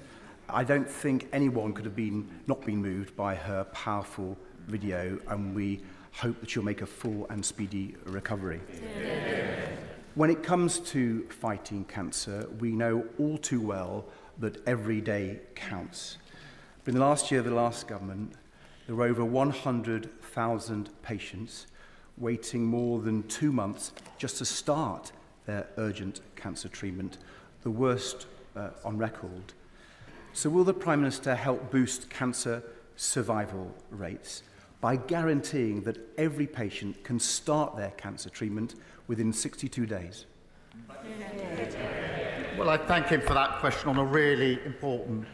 I don't think anyone could have not been moved by her powerful video, and we hope that you'll make a full and speedy recovery. When it comes to fighting cancer, we know all too well that every day counts. But in the last year of the last government, there were over 100,000 patients waiting more than 2 months just to start their urgent cancer treatment, the worst on record. So will the Prime Minister help boost cancer survival rates by guaranteeing that every patient can start their cancer treatment within 62 days? Well, I thank him for that question on a really important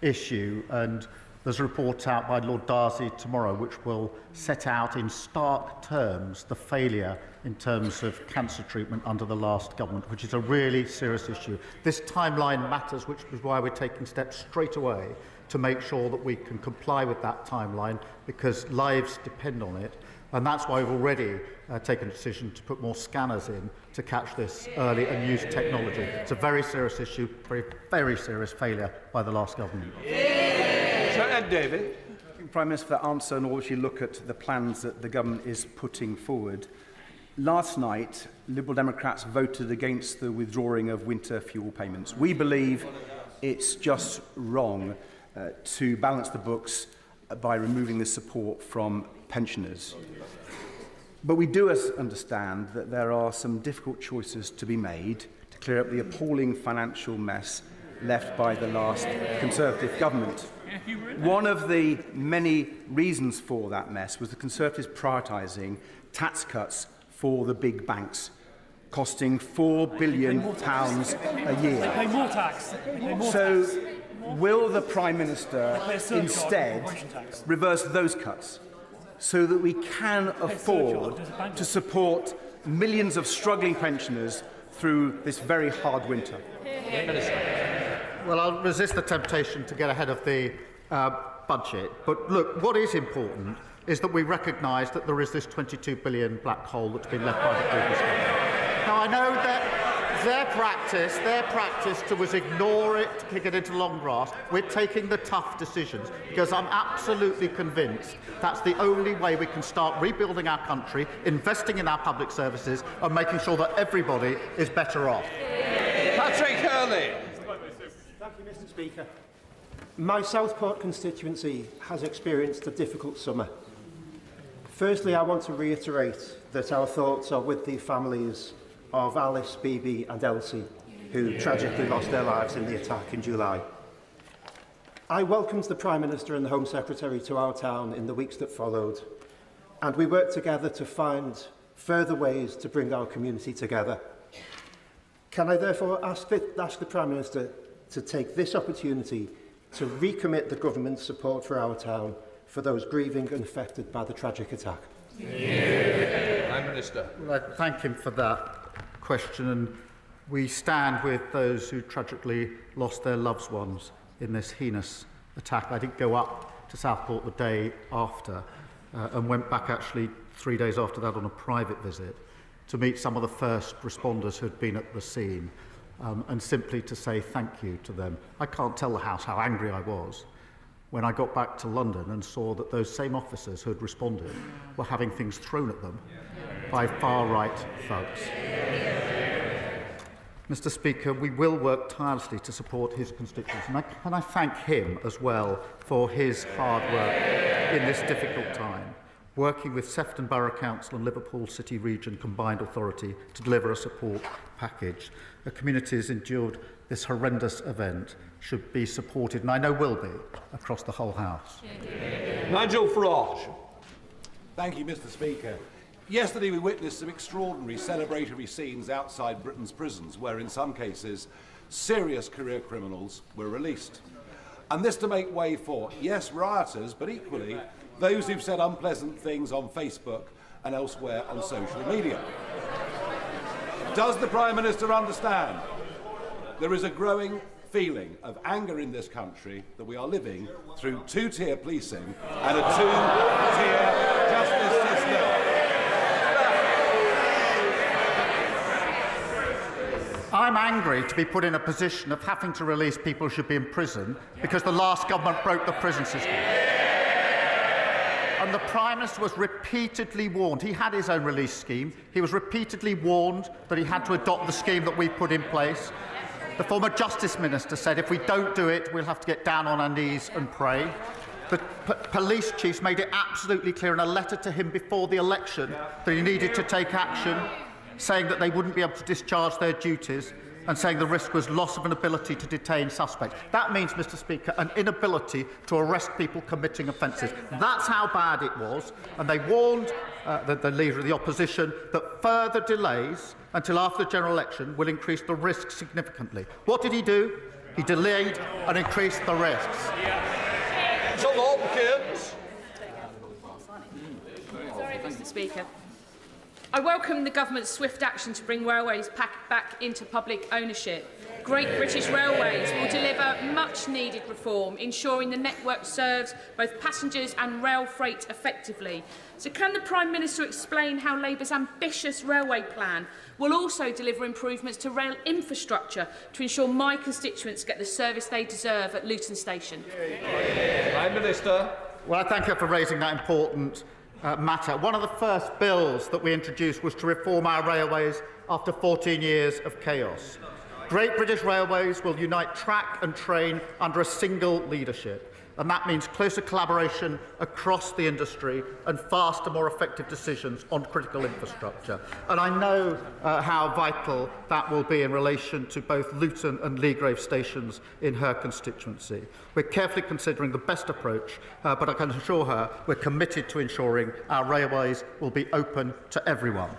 issue, and there's a report out by Lord Darcy tomorrow which will set out in stark terms the failure in terms of cancer treatment under the last government, which is a really serious issue. This timeline matters, which is why we're taking steps straight away to make sure that we can comply with that timeline, because lives depend on it. And that's why we've already taken a decision to put more scanners in to catch this early and use technology. It's a very serious issue, very serious failure by the last government. Sir Ed David. Prime Minister, for that answer, and also look at the plans that the government is putting forward. Last night, Liberal Democrats voted against the withdrawing of winter fuel payments. We believe it's just wrong to balance the books by removing the support from pensioners. But we do understand that there are some difficult choices to be made to clear up the appalling financial mess left by the last Conservative government. One of the many reasons for that mess was the Conservatives prioritising tax cuts for the big banks, costing £4 billion a year. They pay more tax. So will the Prime Minister instead reverse those cuts so that we can afford to support millions of struggling pensioners through this very hard winter? Well, I'll resist the temptation to get ahead of the budget. But look, what is important is that we recognise that there is this £22 billion black hole that's been left by the previous government. Now, I know that their practice was ignore it, to kick it into long grass. We're taking the tough decisions because I'm absolutely convinced that's the only way we can start rebuilding our country, investing in our public services and making sure that everybody is better off. Patrick Hurley. Thank you, Mr. Speaker. My Southport constituency has experienced a difficult summer. Firstly, I want to reiterate that our thoughts are with the families of Alice, Bibi and Elsie, who tragically lost their lives in the attack in July. I welcomed the Prime Minister and the Home Secretary to our town in the weeks that followed, and we worked together to find further ways to bring our community together. Can I therefore ask the Prime Minister to take this opportunity to recommit the government's support for our town for those grieving and affected by the tragic attack? Prime Minister. Well, I thank him for that question, and we stand with those who tragically lost their loved ones in this heinous attack. I did go up to Southport the day after and went back actually 3 days after that on a private visit to meet some of the first responders who had been at the scene. And simply to say thank you to them. I can't tell the House how angry I was when I got back to London and saw that those same officers who had responded were having things thrown at them by far-right thugs. Mr. Speaker, we will work tirelessly to support his constituents, and I thank him as well for his hard work in this difficult time, working with Sefton Borough Council and Liverpool City Region Combined Authority to deliver a support package. The community has endured this horrendous event, should be supported, and I know will be, across the whole House. Nigel Farage. Thank you, Mr. Speaker. Yesterday we witnessed some extraordinary celebratory scenes outside Britain's prisons where, in some cases, serious career criminals were released. And this to make way for, yes, rioters, but equally those who've said unpleasant things on Facebook and elsewhere on social media. Does the Prime Minister understand there is a growing feeling of anger in this country that we are living through two-tier policing and a two-tier justice system? I'm angry to be put in a position of having to release people who should be in prison because the last government broke the prison system. And the Prime Minister was repeatedly warned. He had his own relief scheme. He was repeatedly warned that he had to adopt the scheme that we put in place. The former Justice Minister said if we don't do it, we'll have to get down on our knees and pray. The police chiefs made it absolutely clear in a letter to him before the election that he needed to take action, saying that they wouldn't be able to discharge their duties and saying the risk was loss of an ability to detain suspects. That means, Mr Speaker, an inability to arrest people committing offences. That's how bad it was, and they warned the Leader of the Opposition that further delays until after the general election will increase the risk significantly. What did he do? He delayed and increased the risks. Sorry, Mr Speaker. I welcome the government's swift action to bring railways back into public ownership. Great British Railways will deliver much-needed reform, ensuring the network serves both passengers and rail freight effectively. So can the Prime Minister explain how Labour's ambitious railway plan will also deliver improvements to rail infrastructure to ensure my constituents get the service they deserve at Luton Station? Prime Minister. Well, I thank her for raising that important matter. One of the first bills that we introduced was to reform our railways after 14 years of chaos. Great British Railways will unite track and train under a single leadership, and that means closer collaboration across the industry and faster, more effective decisions on critical infrastructure. And I know how vital that will be in relation to both Luton and Leagrave stations in her constituency. We're carefully considering the best approach, but I can assure her we're committed to ensuring our railways will be open to everyone.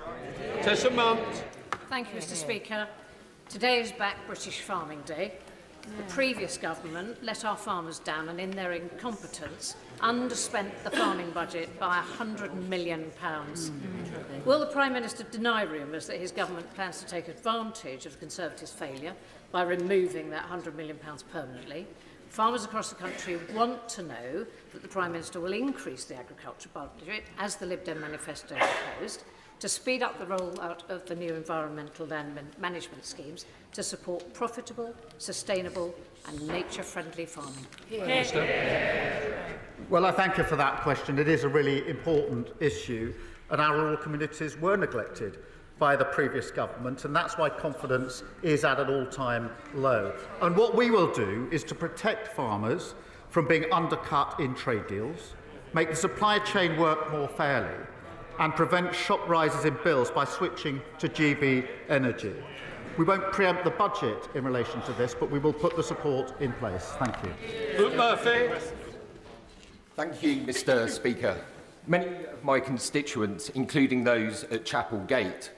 Thank you, Mr Speaker. Today is Back British Farming Day. The previous government let our farmers down and in their incompetence underspent the farming budget by £100 million. Will the Prime Minister deny rumours that his government plans to take advantage of the Conservatives' failure by removing that £100 million permanently? Farmers across the country want to know that the Prime Minister will increase the agriculture budget, as the Lib Dem manifesto proposed, to speed up the rollout of the new environmental land management schemes to support profitable, sustainable and nature-friendly farming. Well, I thank you for that question. It is a really important issue, and our rural communities were neglected by the previous government, and that's why confidence is at an all-time low. And what we will do is to protect farmers from being undercut in trade deals, make the supply chain work more fairly, and prevent shock rises in bills by switching to GB energy. We won't preempt the budget in relation to this, but we will put the support in place. Thank you. Luke Murphy. Thank you, Mr Speaker. Many of my constituents, including those at Chapel Gate,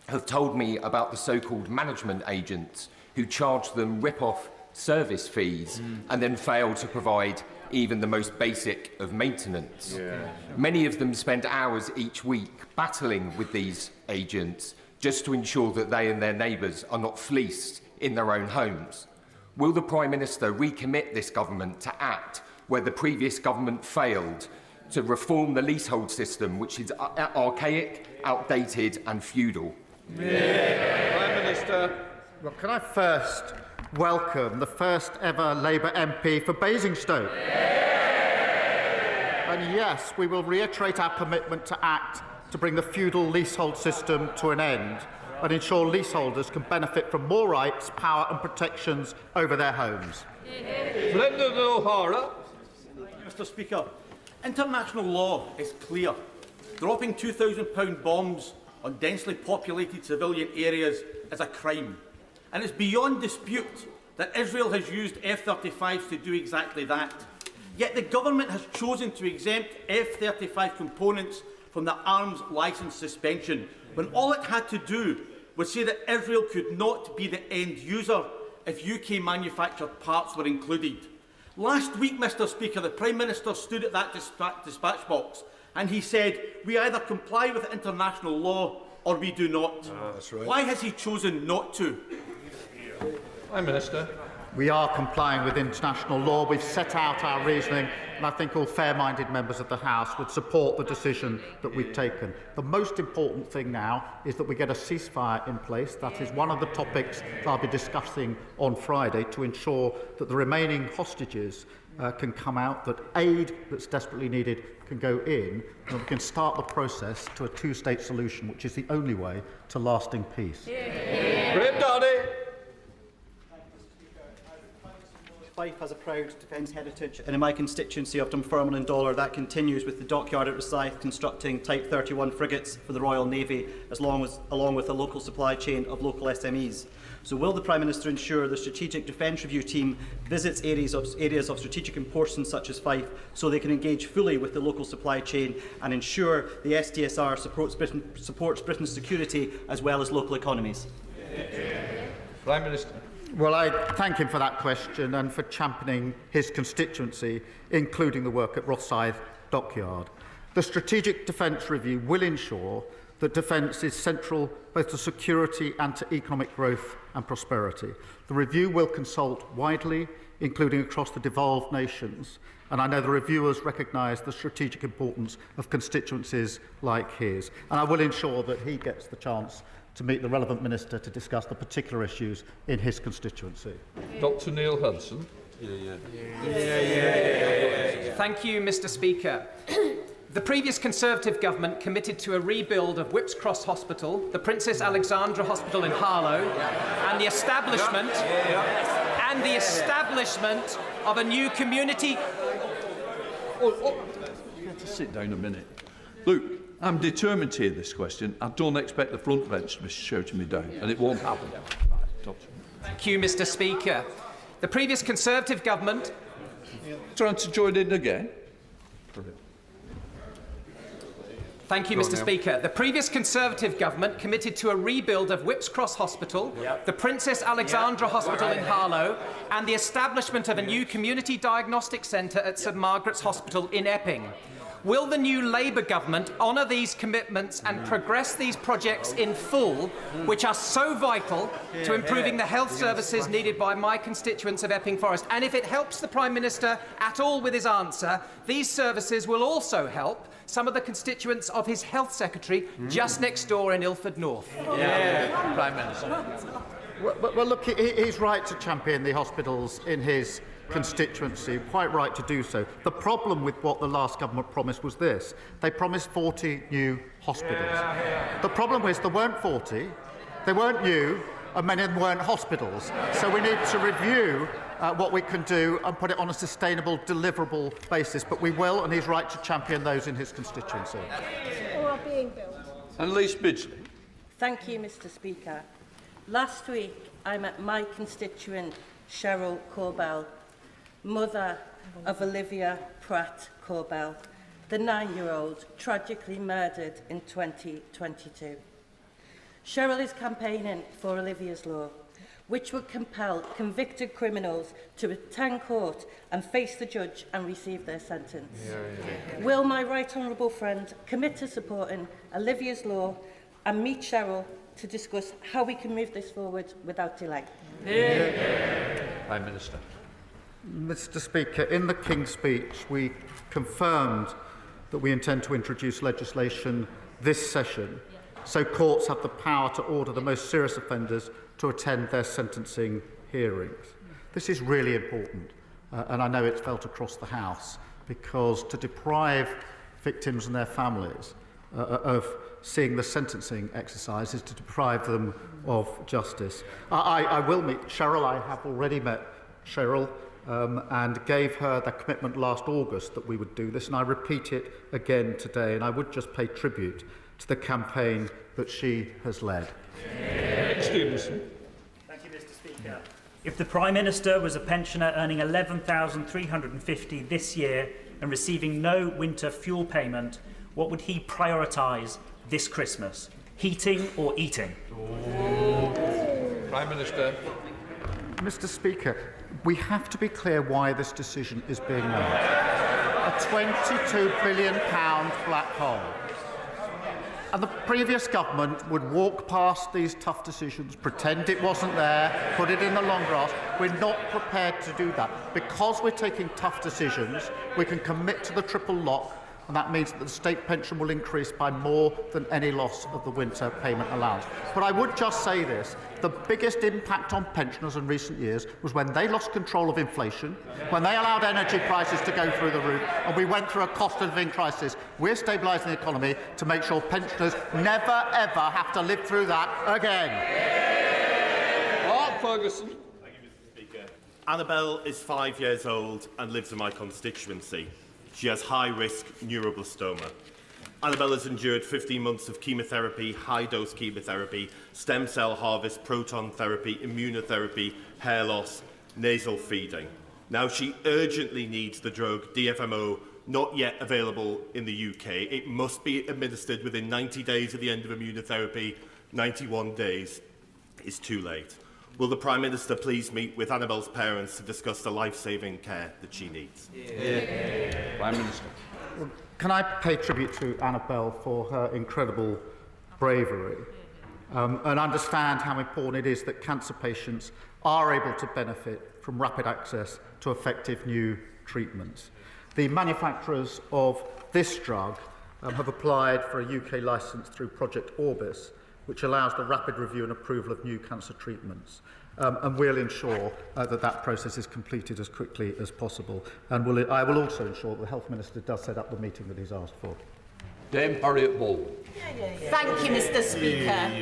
have told me about the so-called management agents who charge them rip-off service fees and then fail to provide even the most basic of maintenance. Many of them spend hours each week battling with these agents just to ensure that they and their neighbours are not fleeced in their own homes. Will the Prime Minister recommit this government to act where the previous government failed to reform the leasehold system, which is archaic, outdated and feudal? Prime Minister. Well, can I first welcome the first ever Labour MP for Basingstoke? And yes, we will reiterate our commitment to act to bring the feudal leasehold system to an end and ensure leaseholders can benefit from more rights, power and protections over their homes. Brendan O'Hara. Mr Speaker, international law is clear. Dropping £2,000 bombs on densely populated civilian areas is a crime. And it's beyond dispute that Israel has used F-35s to do exactly that. Yet the government has chosen to exempt F-35 components from the arms licence suspension, when all it had to do was say that Israel could not be the end user if UK manufactured parts were included. Last week, Mr Speaker, the Prime Minister stood at that dispatch box and he said, we either comply with international law or we do not. That's right. Why has he chosen not to? Prime Minister. We are complying with international law. We've set out our reasoning, and I think all fair-minded members of the House would support the decision that we've taken. The most important thing now is that we get a ceasefire in place. That is one of the topics that I'll be discussing on Friday to ensure that the remaining hostages can come out, that aid that's desperately needed can go in, and we can start the process to a two-state solution, which is the only way to lasting peace. Graham Darnay. Fife has a proud defence heritage, and in my constituency of Dunfermline and Dollar, that continues with the dockyard at Rosyth constructing Type 31 frigates for the Royal Navy, along with a local supply chain of local SMEs. So will the Prime Minister ensure the Strategic Defence Review team visits areas of strategic importance such as Fife so they can engage fully with the local supply chain and ensure the SDSR supports Britain's security as well as local economies? Prime Minister. Well, I thank him for that question and for championing his constituency, including the work at Rosyth Dockyard. The Strategic Defence Review will ensure that defence is central both to security and to economic growth and prosperity. The review will consult widely, including across the devolved nations, and I know the reviewers recognise the strategic importance of constituencies like his, and I will ensure that he gets the chance to meet the relevant minister to discuss the particular issues in his constituency. Dr Neil Hudson. Thank you, Mr Speaker. The previous Conservative government committed to a rebuild of Whipps Cross Hospital, the Princess Alexandra Hospital in Harlow, and the establishment of a new community. You have to sit down a minute. Look, I'm determined to hear this question. I don't expect the front bench to be shouting me down, and it won't happen. Thank you, Mr Speaker. The previous Conservative government... Trying to join in again? Thank you, Mr Speaker. The previous Conservative government committed to a rebuild of Whipps Cross Hospital, the Princess Alexandra Hospital in Harlow, and the establishment of a new community diagnostic centre at St Margaret's Hospital in Epping. Will the new Labour government honour these commitments and progress these projects in full, which are so vital to improving the health services needed by my constituents of Epping Forest? And if it helps the Prime Minister at all with his answer, these services will also help some of the constituents of his Health Secretary just next door in Ilford North. Prime Minister. Well, look, he's right to champion the hospitals in his constituency, quite right to do so. The problem with what the last government promised was this. They promised 40 new hospitals. The problem was there weren't 40, they weren't new, and many of them weren't hospitals. So we need to review what we can do and put it on a sustainable, deliverable basis. But we will, and he's right to champion those in his constituency. Or are being built. And Lise Bidgley. Thank you, Mr Speaker. Last week, I met my constituent, Cheryl Corbell, mother of Olivia Pratt Corbell, the 9-year-old tragically murdered in 2022. Cheryl is campaigning for Olivia's Law, which would compel convicted criminals to attend court and face the judge and receive their sentence. Will my right honourable friend commit to supporting Olivia's Law and meet Cheryl to discuss how we can move this forward without delay? Prime Minister. Mr Speaker, in the King's Speech, we confirmed that we intend to introduce legislation this session so courts have the power to order the most serious offenders to attend their sentencing hearings. This is really important, and I know it's felt across the House, because to deprive victims and their families of seeing the sentencing exercise is to deprive them of justice. I will meet Cheryl. I have already met Cheryl and gave her the commitment last August that we would do this, and I repeat it again today, and I would just pay tribute to the campaign that she has led. Stevenson. Thank you, Mr Speaker. If the Prime Minister was a pensioner earning $11,350 this year and receiving no winter fuel payment, what would he prioritise this Christmas? Heating or eating? Prime Minister. Mr Speaker, we have to be clear why this decision is being made. A £22 billion black hole. And the previous government would walk past these tough decisions, pretend it wasn't there, put it in the long grass. We're not prepared to do that. Because we're taking tough decisions, we can commit to the triple lock, and that means that the state pension will increase by more than any loss of the winter payment allowance. But I would just say this, the biggest impact on pensioners in recent years was when they lost control of inflation, when they allowed energy prices to go through the roof, and we went through a cost of living crisis. We're stabilising the economy to make sure pensioners never, ever have to live through that again. Mark Ferguson. Annabelle is 5 years old and lives in my constituency. She has high-risk neuroblastoma. Annabelle has endured 15 months of chemotherapy, high-dose chemotherapy, stem cell harvest, proton therapy, immunotherapy, hair loss, nasal feeding. Now she urgently needs the drug DFMO, not yet available in the UK. It must be administered within 90 days of the end of immunotherapy. 91 days is too late. Will the Prime Minister please meet with Annabelle's parents to discuss the life-saving care that she needs? Prime Minister. Can I pay tribute to Annabelle for her incredible bravery and understand how important it is that cancer patients are able to benefit from rapid access to effective new treatments. The manufacturers of this drug have applied for a UK licence through Project Orbis, which allows the rapid review and approval of new cancer treatments. And we'll ensure that process is completed as quickly as possible. And I will also ensure that the Health Minister does set up the meeting that he's asked for. Dame Harriet Bull. Thank you, Mr. Speaker.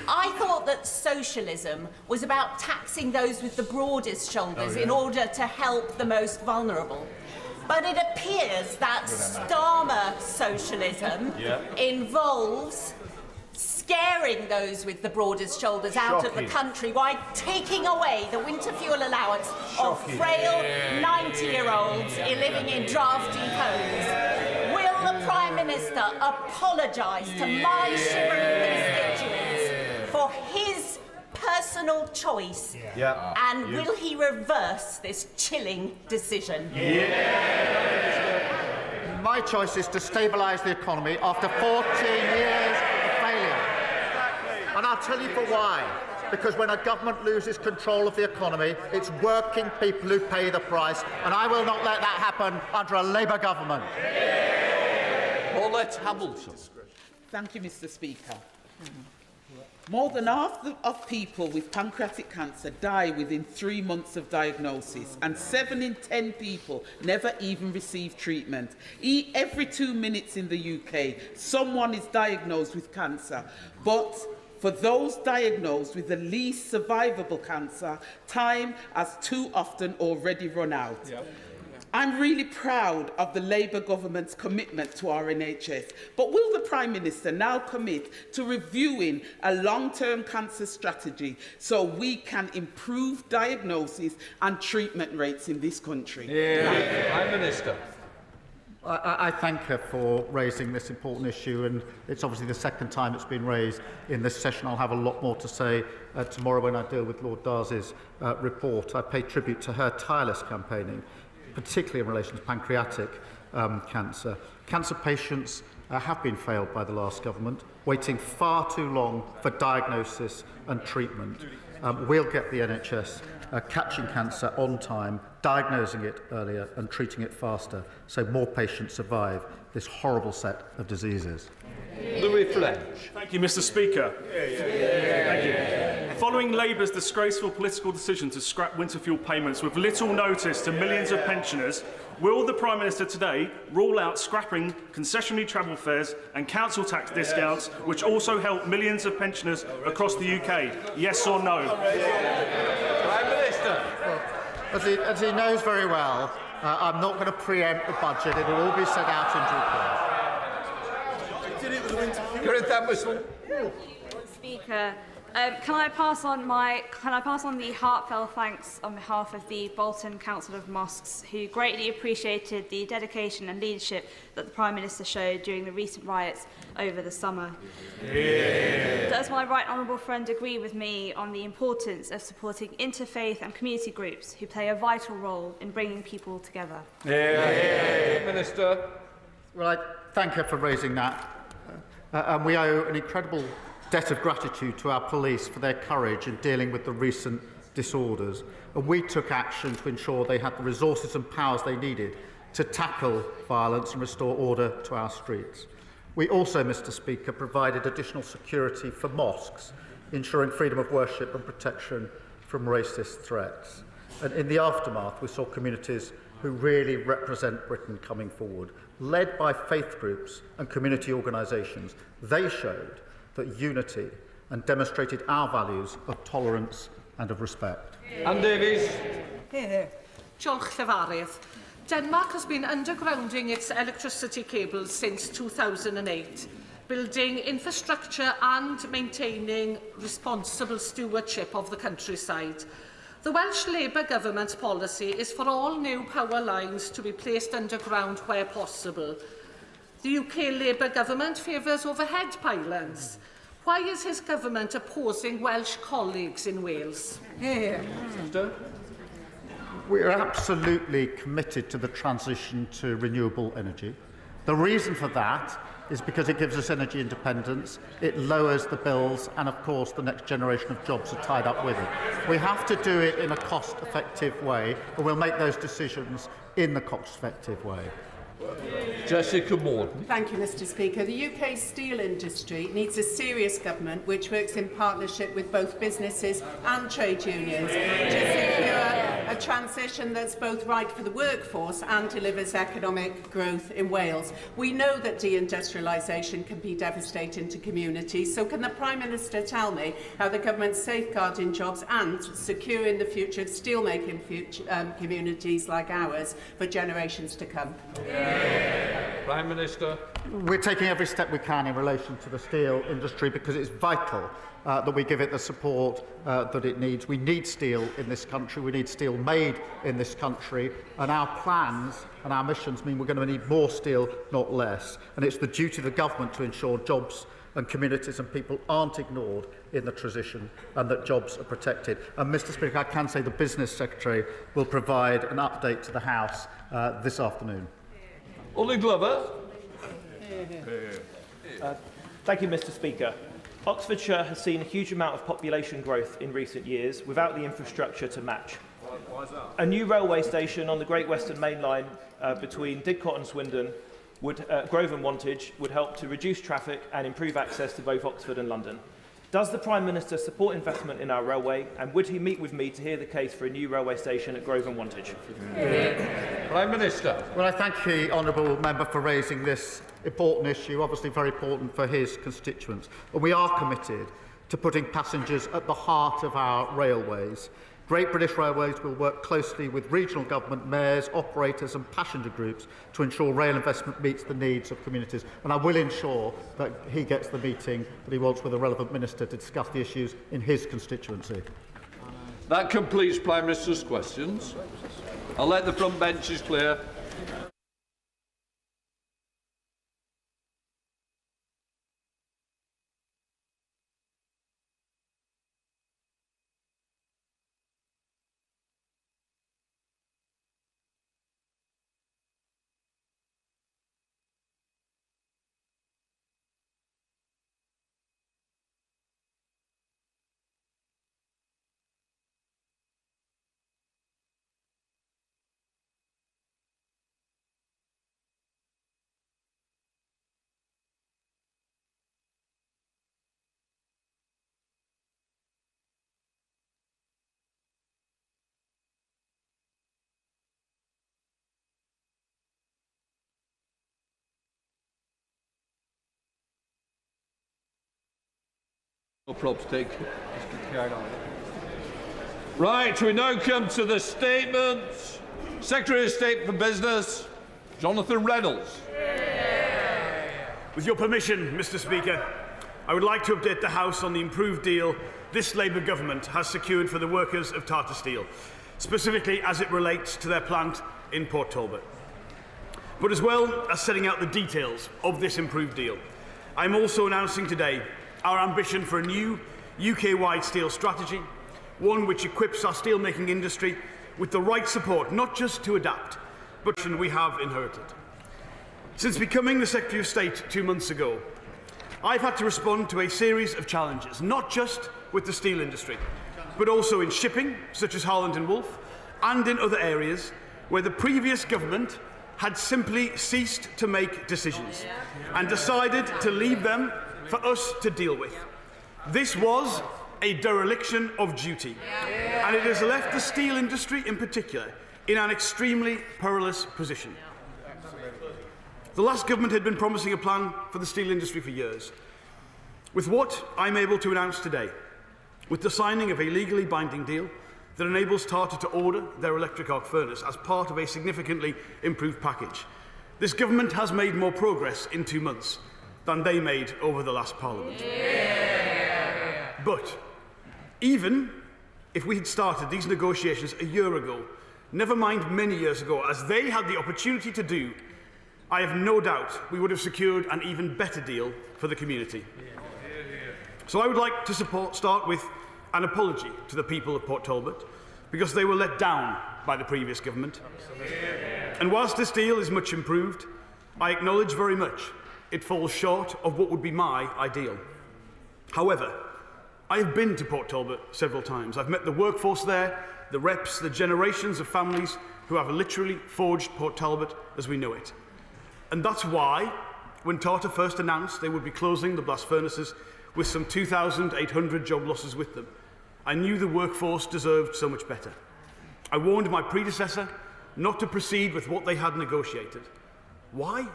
I thought that socialism was about taxing those with the broadest shoulders in order to help the most vulnerable. But it appears that Starmer socialism involves scaring those with the broadest shoulders out of the country while taking away the winter fuel allowance of frail 90-year-olds living in drafty homes. Will the Prime Minister apologise to my shivering constituents for his personal choice? And will he reverse this chilling decision? My choice is to stabilise the economy after 14 years of failure. And I'll tell you for why. Because when a government loses control of the economy, it's working people who pay the price, and I will not let that happen under a Labour government. Paulette Hamilton. Thank you, Mr. Speaker. More than half of people with pancreatic cancer die within 3 months of diagnosis, and 7 in 10 people never even receive treatment. Every 2 minutes in the UK, someone is diagnosed with cancer. But for those diagnosed with the least survivable cancer, time has too often already run out. I'm really proud of the Labour government's commitment to our NHS, but will the Prime Minister now commit to reviewing a long-term cancer strategy so we can improve diagnosis and treatment rates in this country? Prime Minister. I thank her for raising this important issue, and it's obviously the second time it's been raised in this session. I'll have a lot more to say tomorrow when I deal with Lord Darcy's report. I pay tribute to her tireless campaigning, particularly in relation to pancreatic cancer. Cancer patients have been failed by the last government, waiting far too long for diagnosis and treatment. We'll get the NHS catching cancer on time, diagnosing it earlier and treating it faster, so more patients survive this horrible set of diseases. Louis French. Thank you, Mr. Speaker. Thank you. Following Labour's disgraceful political decision to scrap winter fuel payments with little notice to millions of pensioners, will the Prime Minister today rule out scrapping concessionary travel fares and council tax discounts, which also help millions of pensioners across the UK? Yes or no? Prime Minister. Well, as he knows very well, I'm not going to preempt the budget. It will all be set out in due course. Speaker, can I pass on the heartfelt thanks on behalf of the Bolton Council of Mosques, who greatly appreciated the dedication and leadership that the Prime Minister showed during the recent riots over the summer. Does my right honourable friend agree with me on the importance of supporting interfaith and community groups who play a vital role in bringing people together? Minister. Well, I thank her for raising that. And we owe an incredible debt of gratitude to our police for their courage in dealing with the recent disorders. And we took action to ensure they had the resources and powers they needed to tackle violence and restore order to our streets. We also, Mr Speaker, provided additional security for mosques, ensuring freedom of worship and protection from racist threats. And in the aftermath, we saw communities who really represent Britain coming forward, led by faith groups and community organisations. They showed that unity and demonstrated our values of tolerance and of respect. Anne Davies. Diolch Llefarydd. Denmark has been undergrounding its electricity cables since 2008, building infrastructure and maintaining responsible stewardship of the countryside. The Welsh Labour government's policy is for all new power lines to be placed underground where possible. The UK Labour government favours overhead pylons. Why is his government opposing Welsh colleagues in Wales? We are absolutely committed to the transition to renewable energy. The reason for that is because it gives us energy independence, it lowers the bills, and of course the next generation of jobs are tied up with it. We have to do it in a cost-effective way, and we'll make those decisions in the cost-effective way. Jessica Morton. Thank you, Mr Speaker. The UK steel industry needs a serious government which works in partnership with both businesses and trade unions to secure a transition that's both right for the workforce and delivers economic growth in Wales. We know that deindustrialisation can be devastating to communities, so can the Prime Minister tell me how the government's safeguarding jobs and securing the future of steelmaking communities like ours for generations to come? Prime Minister. We're taking every step we can in relation to the steel industry because it's vital that we give it the support that it needs. We need steel in this country, we need steel made in this country, and our plans and our missions mean we're going to need more steel, not less. And it's the duty of the government to ensure jobs and communities and people aren't ignored in the transition and that jobs are protected. And Mr Speaker, I can say the Business Secretary will provide an update to the House this afternoon. Ollie Glover. Thank you, Mr Speaker. Oxfordshire has seen a huge amount of population growth in recent years without the infrastructure to match. Why is that? A new railway station on the Great Western Main Line between Didcot and Swindon, Grove and Wantage, would help to reduce traffic and improve access to both Oxford and London. Does the Prime Minister support investment in our railway, and would he meet with me to hear the case for a new railway station at Grove and Wantage? Prime Minister. Well, I thank the honourable member for raising this important issue, obviously very important for his constituents. And we are committed to putting passengers at the heart of our railways. Great British Railways will work closely with regional government, mayors, operators and passenger groups to ensure rail investment meets the needs of communities. And I will ensure that he gets the meeting that he wants with the relevant minister to discuss the issues in his constituency. That completes Prime Minister's questions. I'll let the front benches clear. No probs, take. Right, we now come to the statements. Secretary of State for Business, Jonathan Reynolds. With your permission, Mr Speaker, I would like to update the House on the improved deal this Labour government has secured for the workers of Tata Steel, specifically as it relates to their plant in Port Talbot. But as well as setting out the details of this improved deal, I am also announcing today our ambition for a new UK-wide steel strategy, one which equips our steelmaking industry with the right support, not just to adapt, but we have inherited. Since becoming the Secretary of State 2 months ago, I've had to respond to a series of challenges, not just with the steel industry, but also in shipping, such as Harland and Wolff, and in other areas where the previous government had simply ceased to make decisions and decided to leave them for us to deal with. This was a dereliction of duty, and it has left the steel industry in particular in an extremely perilous position. The last government had been promising a plan for the steel industry for years. With what I'm able to announce today, with the signing of a legally binding deal that enables Tata to order their electric arc furnace as part of a significantly improved package, this government has made more progress in 2 months than they made over the last Parliament. But even if we had started these negotiations a year ago, never mind many years ago, as they had the opportunity to do, I have no doubt we would have secured an even better deal for the community. So I would like to start with an apology to the people of Port Talbot, because they were let down by the previous government. And whilst this deal is much improved, I acknowledge very much it falls short of what would be my ideal. However, I have been to Port Talbot several times. I've met the workforce there, the reps, the generations of families who have literally forged Port Talbot as we know it. And that's why, when Tata first announced they would be closing the blast furnaces with some 2,800 job losses with them, I knew the workforce deserved so much better. I warned my predecessor not to proceed with what they had negotiated. Why?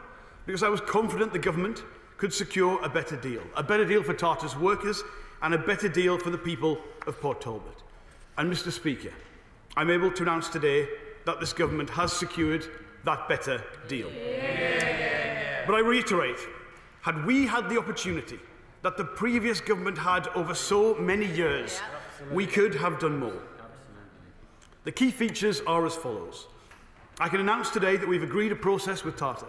Because I was confident the government could secure a better deal for Tata's workers and a better deal for the people of Port Talbot. And Mr. Speaker, I'm able to announce today that this government has secured that better deal. But I reiterate, had we had the opportunity that the previous government had over so many years, we could have done more. The key features are as follows. I can announce today that we've agreed a process with Tata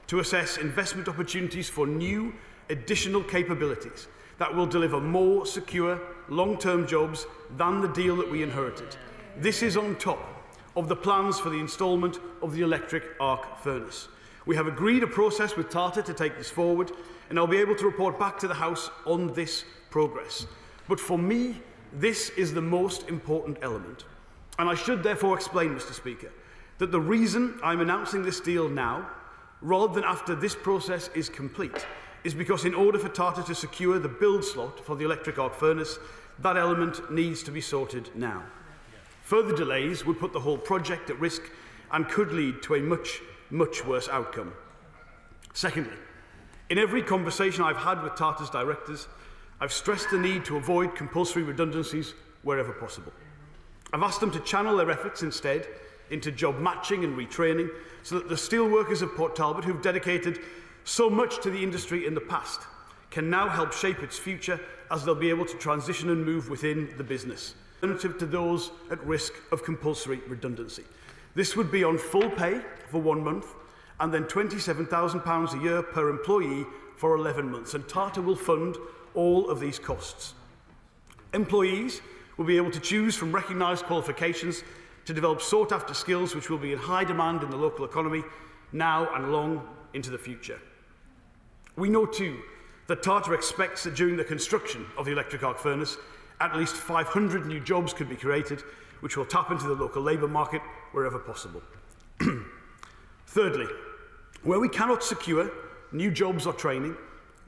to assess investment opportunities for new, additional capabilities that will deliver more secure, long-term jobs than the deal that we inherited. This is on top of the plans for the instalment of the electric arc furnace. We have agreed a process with Tata to take this forward, and I'll be able to report back to the House on this progress. But for me, this is the most important element. And I should therefore explain, Mr. Speaker, that the reason I'm announcing this deal now, rather than after this process is complete, is because in order for Tata to secure the build slot for the electric arc furnace, that element needs to be sorted now. Further delays would put the whole project at risk and could lead to a much, much worse outcome. Secondly, in every conversation I've had with Tata's directors, I've stressed the need to avoid compulsory redundancies wherever possible. I've asked them to channel their efforts instead into job matching and retraining so that the steelworkers of Port Talbot, who've dedicated so much to the industry in the past, can now help shape its future as they'll be able to transition and move within the business, alternative to those at risk of compulsory redundancy. This would be on full pay for 1 month and then £27,000 a year per employee for 11 months, and Tata will fund all of these costs. Employees will be able to choose from recognised qualifications to develop sought-after skills which will be in high demand in the local economy now and long into the future. We know too that Tata expects that during the construction of the electric arc furnace, at least 500 new jobs could be created, which will tap into the local labour market wherever possible. Thirdly, where we cannot secure new jobs or training,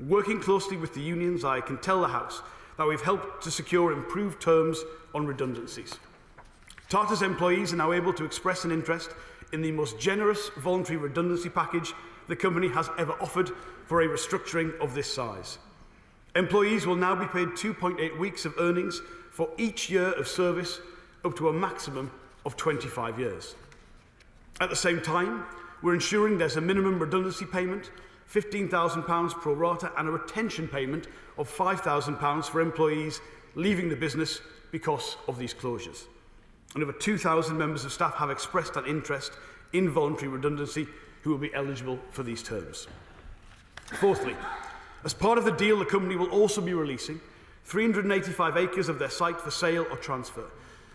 working closely with the unions, I can tell the House that we've helped to secure improved terms on redundancies. Tata's employees are now able to express an interest in the most generous voluntary redundancy package the company has ever offered for a restructuring of this size. Employees will now be paid 2.8 weeks of earnings for each year of service, up to a maximum of 25 years. At the same time, we're ensuring there's a minimum redundancy payment, £15,000 pro rata, and a retention payment of £5,000 for employees leaving the business because of these closures. And over 2,000 members of staff have expressed an interest in voluntary redundancy who will be eligible for these terms. Fourthly, as part of the deal, the company will also be releasing 385 acres of their site for sale or transfer.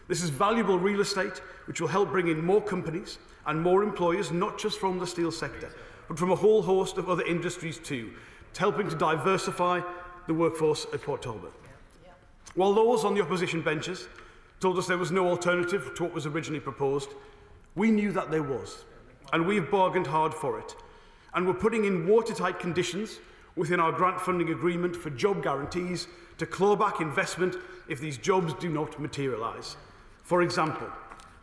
This is valuable real estate which will help bring in more companies and more employers, not just from the steel sector, but from a whole host of other industries too, helping to diversify the workforce at Port Talbot. While those on the opposition benches told us there was no alternative to what was originally proposed, we knew that there was. and we have bargained hard for it. And we're putting in watertight conditions within our grant funding agreement for job guarantees to claw back investment if these jobs do not materialise. For example,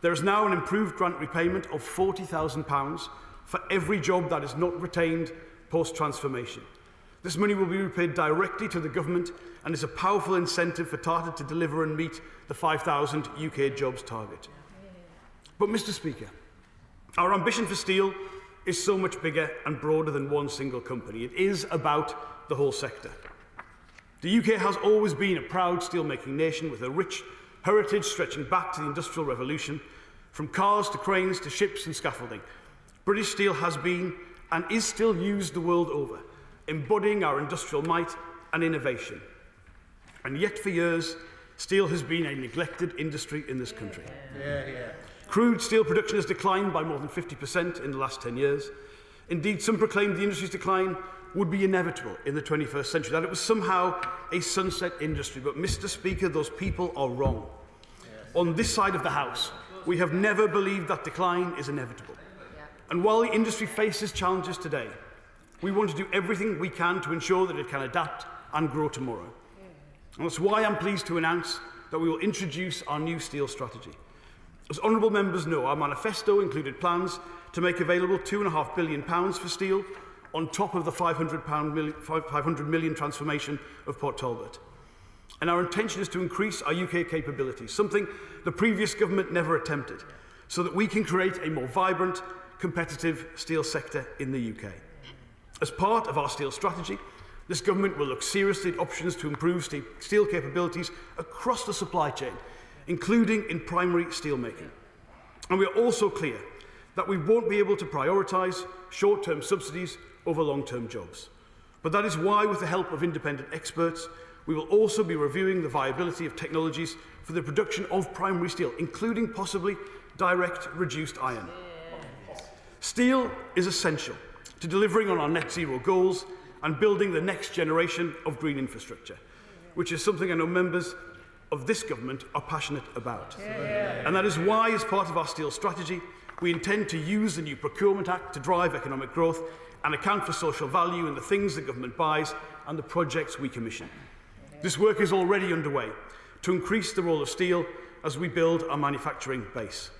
there is now an improved grant repayment of £40,000 for every job that is not retained post-transformation. This money will be repaid directly to the government and is a powerful incentive for Tata to deliver and meet the 5,000 UK jobs target. But, Mr. Speaker, our ambition for steel is so much bigger and broader than one single company. It is about the whole sector. The UK has always been a proud steelmaking nation with a rich heritage stretching back to the Industrial Revolution, from cars to cranes to ships and scaffolding. British steel has been and is still used the world over, embodying our industrial might and innovation. And yet for years, steel has been a neglected industry in this country. Crude steel production has declined by more than 50% in the last 10 years. Indeed, some proclaimed the industry's decline would be inevitable in the 21st century, that it was somehow a sunset industry. But, Mr. Speaker, those people are wrong. On this side of the House, we have never believed that decline is inevitable. And while the industry faces challenges today, we want to do everything we can to ensure that it can adapt and grow tomorrow. And that's why I'm pleased to announce that we will introduce our new steel strategy. As honourable members know, our manifesto included plans to make available £2.5 billion for steel on top of the £500 million transformation of Port Talbot. And our intention is to increase our UK capabilities, something the previous government never attempted, so that we can create a more vibrant, competitive steel sector in the UK. As part of our steel strategy, this government will look seriously at options to improve steel capabilities across the supply chain, including in primary steelmaking. And we are also clear that we won't be able to prioritise short-term subsidies over long-term jobs. But that is why, with the help of independent experts, we will also be reviewing the viability of technologies for the production of primary steel, including possibly direct reduced iron. Steel is essential to delivering on our net zero goals and building the next generation of green infrastructure, which is something I know members of this government are passionate about. And that is why, as part of our steel strategy, we intend to use the new Procurement Act to drive economic growth and account for social value in the things the government buys and the projects we commission. This work is already underway to increase the role of steel as we build our manufacturing base.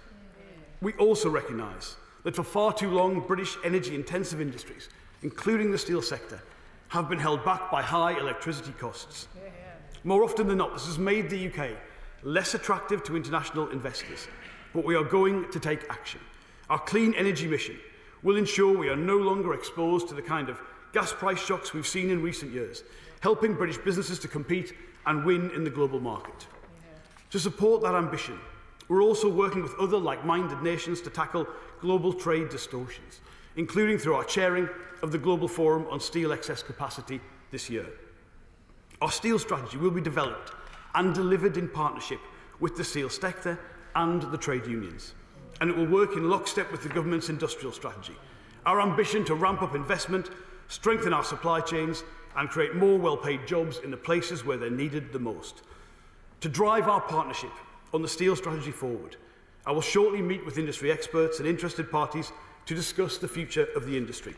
We also recognise that for far too long, British energy-intensive industries, including the steel sector, have been held back by high electricity costs. More often than not, this has made the UK less attractive to international investors, but we are going to take action. Our clean energy mission will ensure we are no longer exposed to the kind of gas price shocks we've seen in recent years, helping British businesses to compete and win in the global market. To support that ambition, we're also working with other like-minded nations to tackle global trade distortions, including through our chairing of the Global Forum on Steel Excess Capacity this year. Our steel strategy will be developed and delivered in partnership with the steel sector and the trade unions, and it will work in lockstep with the government's industrial strategy. Our ambition to ramp up investment, strengthen our supply chains, and create more well-paid jobs in the places where they're needed the most. To drive our partnership on the steel strategy forward, I will shortly meet with industry experts and interested parties to discuss the future of the industry,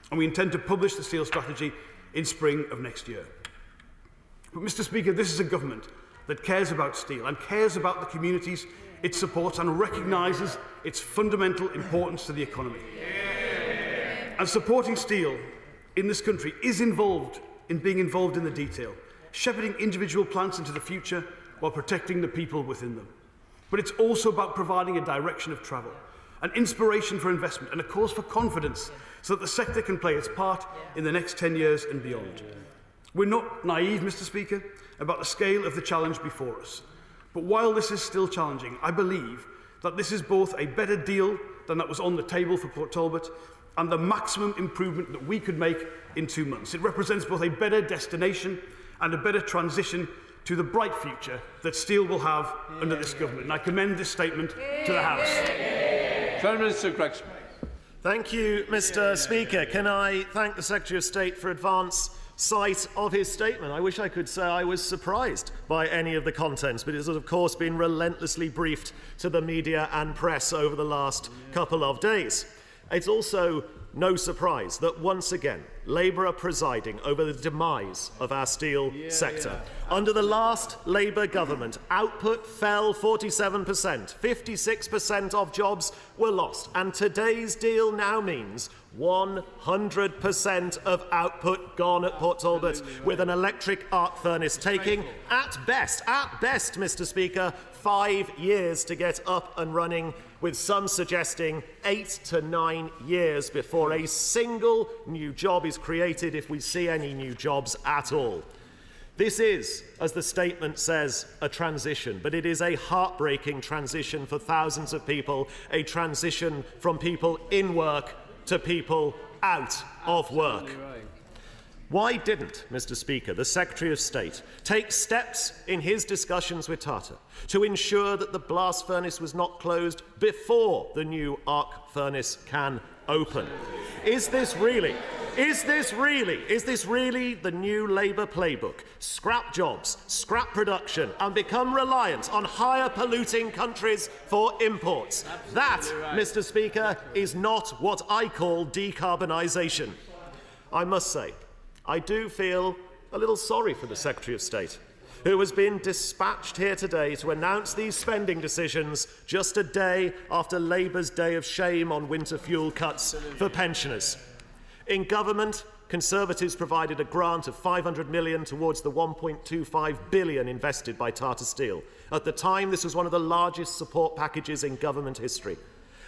and we intend to publish the steel strategy in spring of next year. But, Mr. Speaker, this is a government that cares about steel and cares about the communities it supports and recognises its fundamental importance to the economy. And supporting steel in this country is involved in being involved in the detail, shepherding individual plants into the future while protecting the people within them. But it's also about providing a direction of travel, an inspiration for investment, and a cause for confidence so that the sector can play its part in the next 10 years and beyond. We're not naive, Mr. Speaker, about the scale of the challenge before us. But while this is still challenging, I believe that this is both a better deal than that was on the table for Port Talbot and the maximum improvement that we could make in 2 months. It represents both a better destination and a better transition to the bright future that steel will have under this government. And I commend this statement to the House. Minister Gregson. Thank you, Mr. Speaker. Can I thank the Secretary of State for advance sight of his statement? I wish I could say I was surprised by any of the contents, but it has, of course, been relentlessly briefed to the media and press over the last couple of days. It's also no surprise that once again Labour are presiding over the demise of our steel sector. Under the last Labour government, output fell 47%, 56% of jobs were lost, and today's deal now means 100% of output gone at Port Talbot, with an electric arc furnace taking, at best, Mr. Speaker, 5 years to get up and running, with some suggesting 8 to 9 years before a single new job is created, if we see any new jobs at all. This is, as the statement says, a transition, but it is a heartbreaking transition for thousands of people, a transition from people in work to people out of work. Why didn't, Mr. Speaker, the Secretary of State take steps in his discussions with Tata to ensure that the blast furnace was not closed before the new arc furnace can open? Is this really the new Labour playbook? Scrap jobs, scrap production, and become reliant on higher polluting countries for imports. That, Mr. Speaker, is not what I call decarbonisation. I must say, I do feel a little sorry for the Secretary of State, who has been dispatched here today to announce these spending decisions just a day after Labour's day of shame on winter fuel cuts for pensioners. In government, Conservatives provided a grant of £500 million towards the £1.25 billion invested by Tata Steel. At the time, this was one of the largest support packages in government history.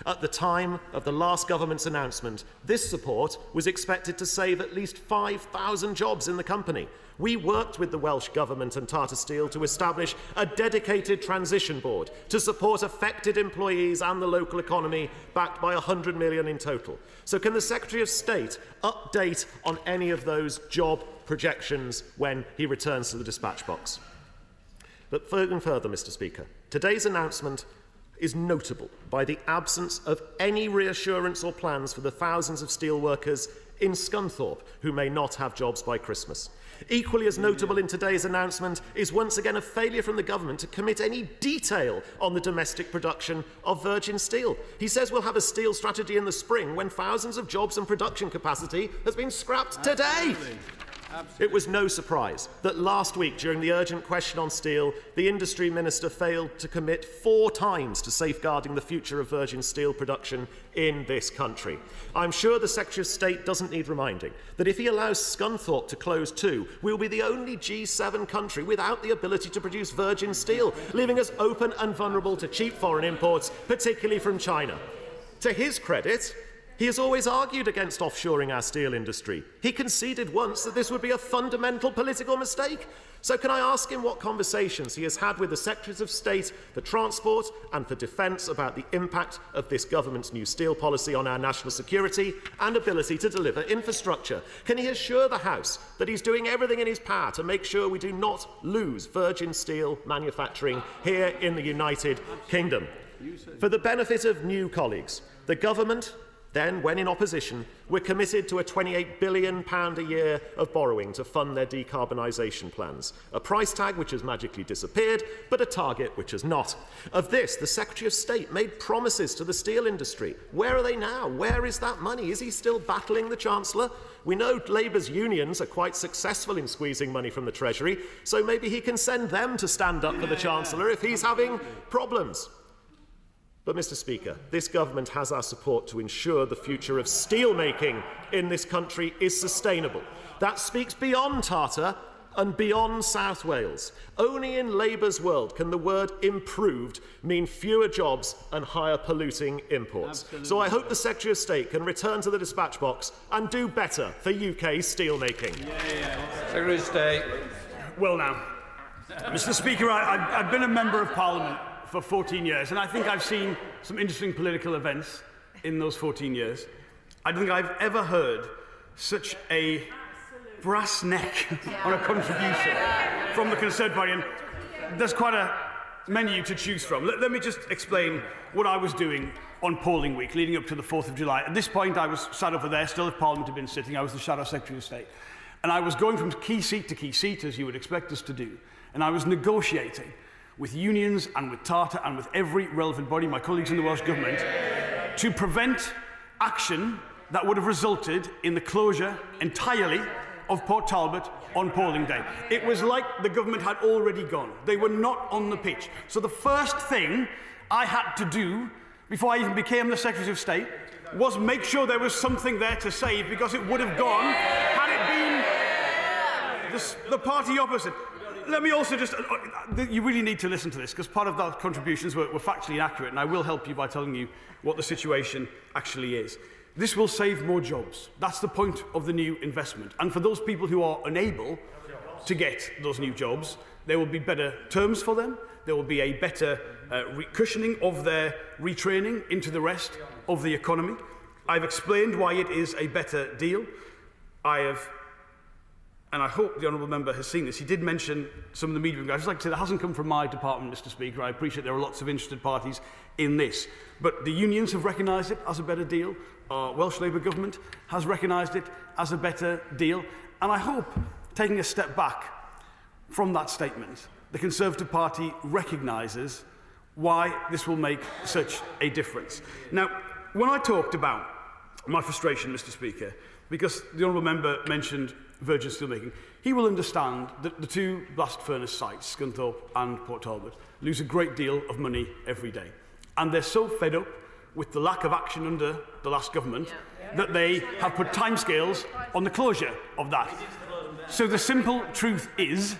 At the time of the last government's announcement, this support was expected to save at least 5,000 jobs in the company. We worked with the Welsh Government and Tata Steel to establish a dedicated transition board to support affected employees and the local economy, backed by £100 million in total. So can the Secretary of State update on any of those job projections when he returns to the dispatch box? But further, Mr. Speaker, today's announcement is notable by the absence of any reassurance or plans for the thousands of steel workers in Scunthorpe who may not have jobs by Christmas. Equally as notable in today's announcement is once again a failure from the government to commit any detail on the domestic production of virgin steel. He says we'll have a steel strategy in the spring when thousands of jobs and production capacity has been scrapped today. It was no surprise that last week, during the urgent question on steel, the Industry Minister failed to commit 4 times to safeguarding the future of virgin steel production in this country. I'm sure the Secretary of State doesn't need reminding that if he allows Scunthorpe to close too, we'll be the only G7 country without the ability to produce virgin steel, leaving us open and vulnerable to cheap foreign imports, particularly from China. To his credit, he has always argued against offshoring our steel industry. He conceded once that this would be a fundamental political mistake. So can I ask him what conversations he has had with the Secretaries of State for Transport and for Defence about the impact of this government's new steel policy on our national security and ability to deliver infrastructure? Can he assure the House that he's doing everything in his power to make sure we do not lose virgin steel manufacturing here in the United Kingdom? For the benefit of new colleagues, the government, then, when in opposition, were committed to a £28 billion a year of borrowing to fund their decarbonisation plans. A price tag which has magically disappeared, but a target which has not. Of this, the Secretary of State made promises to the steel industry. Where are they now? Where is that money? Is he still battling the Chancellor? We know Labour's unions are quite successful in squeezing money from the Treasury, so maybe he can send them to stand up for the Chancellor if he's having problems. But, Mr. Speaker, this government has our support to ensure the future of steelmaking in this country is sustainable. That speaks beyond Tata and beyond South Wales. Only in Labour's world can the word improved mean fewer jobs and higher polluting imports. Absolutely. So I hope the Secretary of State can return to the dispatch box and do better for UK steelmaking. Secretary of State. Well now, Mr. Speaker, I've been a Member of Parliament for 14 years, and I think I've seen some interesting political events in those 14 years. I don't think I've ever heard such a brass neck on a contribution from the Conservative Party, and there's quite a menu to choose from. Let me just explain what I was doing on polling week leading up to the 4th of July. At this point, I was sat over there, still if Parliament had been sitting. I was the Shadow Secretary of State. And I was going from key seat to key seat, as you would expect us to do, and I was negotiating with unions and with Tata and with every relevant body, my colleagues in the Welsh Government, to prevent action that would have resulted in the closure entirely of Port Talbot on polling day. It was like the government had already gone. They were not on the pitch. So the first thing I had to do before I even became the Secretary of State was make sure there was something there to save, because it would have gone had it been the party opposite. Let me also just... you really need to listen to this, because part of the contributions were factually inaccurate, and I will help you by telling you what the situation actually is. This will save more jobs. That's the point of the new investment. And for those people who are unable to get those new jobs, there will be better terms for them. There will be a better cushioning of their retraining into the rest of the economy. I've explained why it is a better deal. And I hope the honourable member has seen this. He did mention some of the media. I'd just like to say that hasn't come from my department, Mr. Speaker. I appreciate there are lots of interested parties in this. But the unions have recognised it as a better deal. Our Welsh Labour government has recognised it as a better deal. And I hope, taking a step back from that statement, the Conservative Party recognises why this will make such a difference. Now, when I talked about my frustration, Mr. Speaker, because the honourable member mentioned virgin steelmaking, he will understand that the two blast furnace sites, Scunthorpe and Port Talbot, lose a great deal of money every day. And they're so fed up with the lack of action under the last government that they have put timescales on the closure of that. So the simple truth is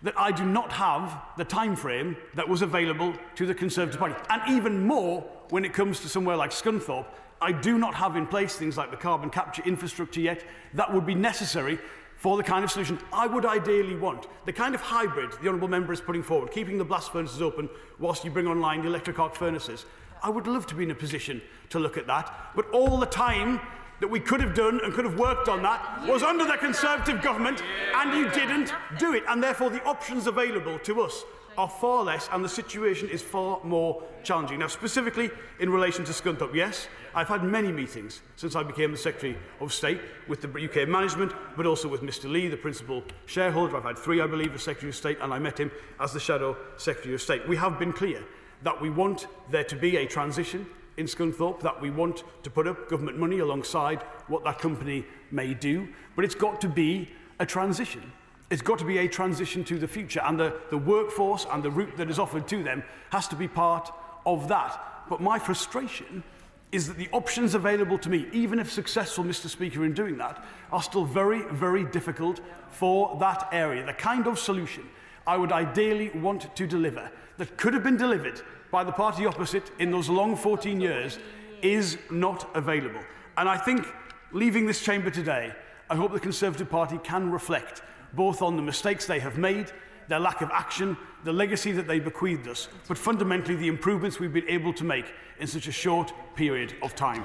that I do not have the time frame that was available to the Conservative Party. And even more when it comes to somewhere like Scunthorpe, I do not have in place things like the carbon capture infrastructure yet that would be necessary for the kind of solution I would ideally want. The kind of hybrid the honourable member is putting forward, keeping the blast furnaces open whilst you bring online the electric arc furnaces. I would love to be in a position to look at that, but all the time that we could have done and could have worked on that was under the Conservative government, and you didn't do it. And therefore the options available to us are far less, and the situation is far more challenging. Now, specifically in relation to Scunthorpe, yes, I've had many meetings since I became the Secretary of State with the UK management, but also with Mr. Lee, the principal shareholder. I've had 3, I believe, as Secretary of State, and I met him as the Shadow Secretary of State. We have been clear that we want there to be a transition in Scunthorpe, that we want to put up government money alongside what that company may do, but it's got to be a transition. It's got to be a transition to the future, and the workforce and the route that is offered to them has to be part of that. But my frustration is that the options available to me, even if successful, Mr. Speaker, in doing that, are still very, very difficult for that area. The kind of solution I would ideally want to deliver that could have been delivered by the party opposite in those long 14 years is not available. And I think, leaving this chamber today, I hope the Conservative Party can reflect both on the mistakes they have made, their lack of action, the legacy that they bequeathed us, but fundamentally the improvements we've been able to make in such a short period of time.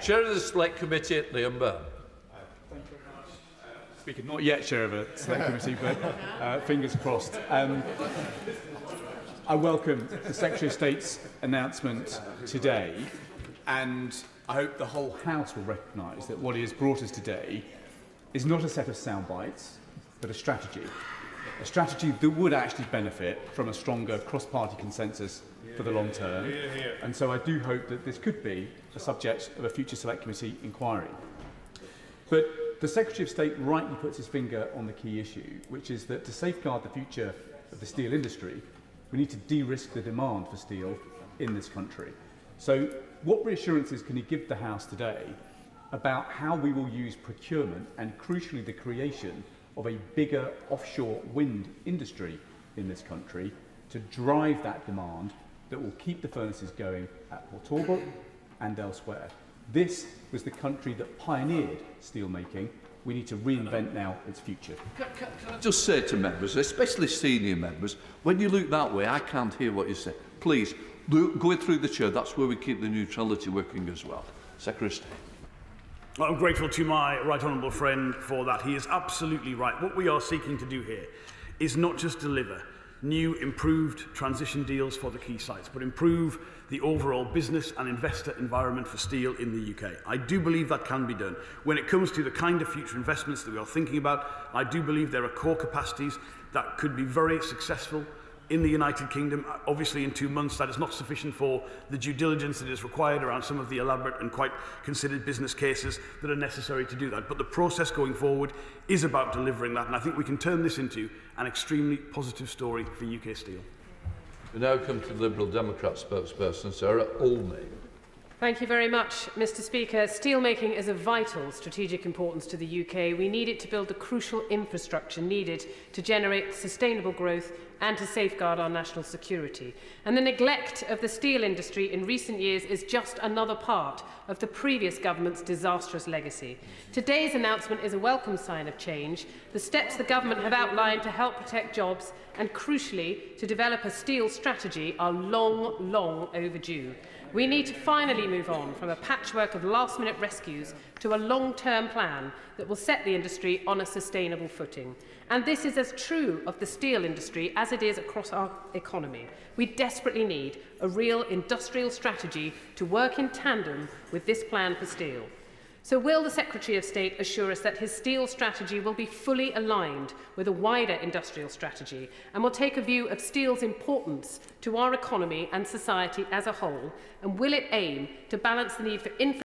Chair of the Select Committee, Liam Byrne. Speaker, not yet Chair of a Select Committee, but fingers crossed. I welcome the Secretary of State's announcement today, and I hope the whole House will recognise that what he has brought us today is not a set of sound bites, but a strategy that would actually benefit from a stronger cross-party consensus for the long term. And so I do hope that this could be a subject of a future Select Committee inquiry. But the Secretary of State rightly puts his finger on the key issue, which is that to safeguard the future of the steel industry, we need to de-risk the demand for steel in this country. So what reassurances can he give the House today about how we will use procurement and, crucially, the creation of a bigger offshore wind industry in this country to drive that demand that will keep the furnaces going at Port Talbot and elsewhere? This was the country that pioneered steelmaking. We need to reinvent now its future. Can I just say to members, especially senior members, when you look that way, I can't hear what you say. Please, go through the chair. That's where we keep the neutrality working as well. Secretary of State. I'm grateful to my right honourable friend for that. He is absolutely right. What we are seeking to do here is not just deliver new, improved transition deals for the key sites, but improve the overall business and investor environment for steel in the UK. I do believe that can be done. When it comes to the kind of future investments that we are thinking about, I do believe there are core capacities that could be very successful in the United Kingdom. Obviously, in 2 months, that is not sufficient for the due diligence that is required around some of the elaborate and quite considered business cases that are necessary to do that. But the process going forward is about delivering that, and I think we can turn this into an extremely positive story for UK Steel. We now come to the Liberal Democrat spokesperson, Sarah Olney. Thank you very much, Mr. Speaker. Steelmaking is of vital strategic importance to the UK. We need it to build the crucial infrastructure needed to generate sustainable growth and to safeguard our national security. And the neglect of the steel industry in recent years is just another part of the previous government's disastrous legacy. Today's announcement is a welcome sign of change. The steps the government have outlined to help protect jobs and, crucially, to develop a steel strategy are long overdue. We need to finally move on from a patchwork of last-minute rescues to a long-term plan that will set the industry on a sustainable footing. And this is as true of the steel industry as it is across our economy. We desperately need a real industrial strategy to work in tandem with this plan for steel. So will the Secretary of State assure us that his steel strategy will be fully aligned with a wider industrial strategy and will take a view of steel's importance to our economy and society as a whole? And will it aim to balance the need for infrastructure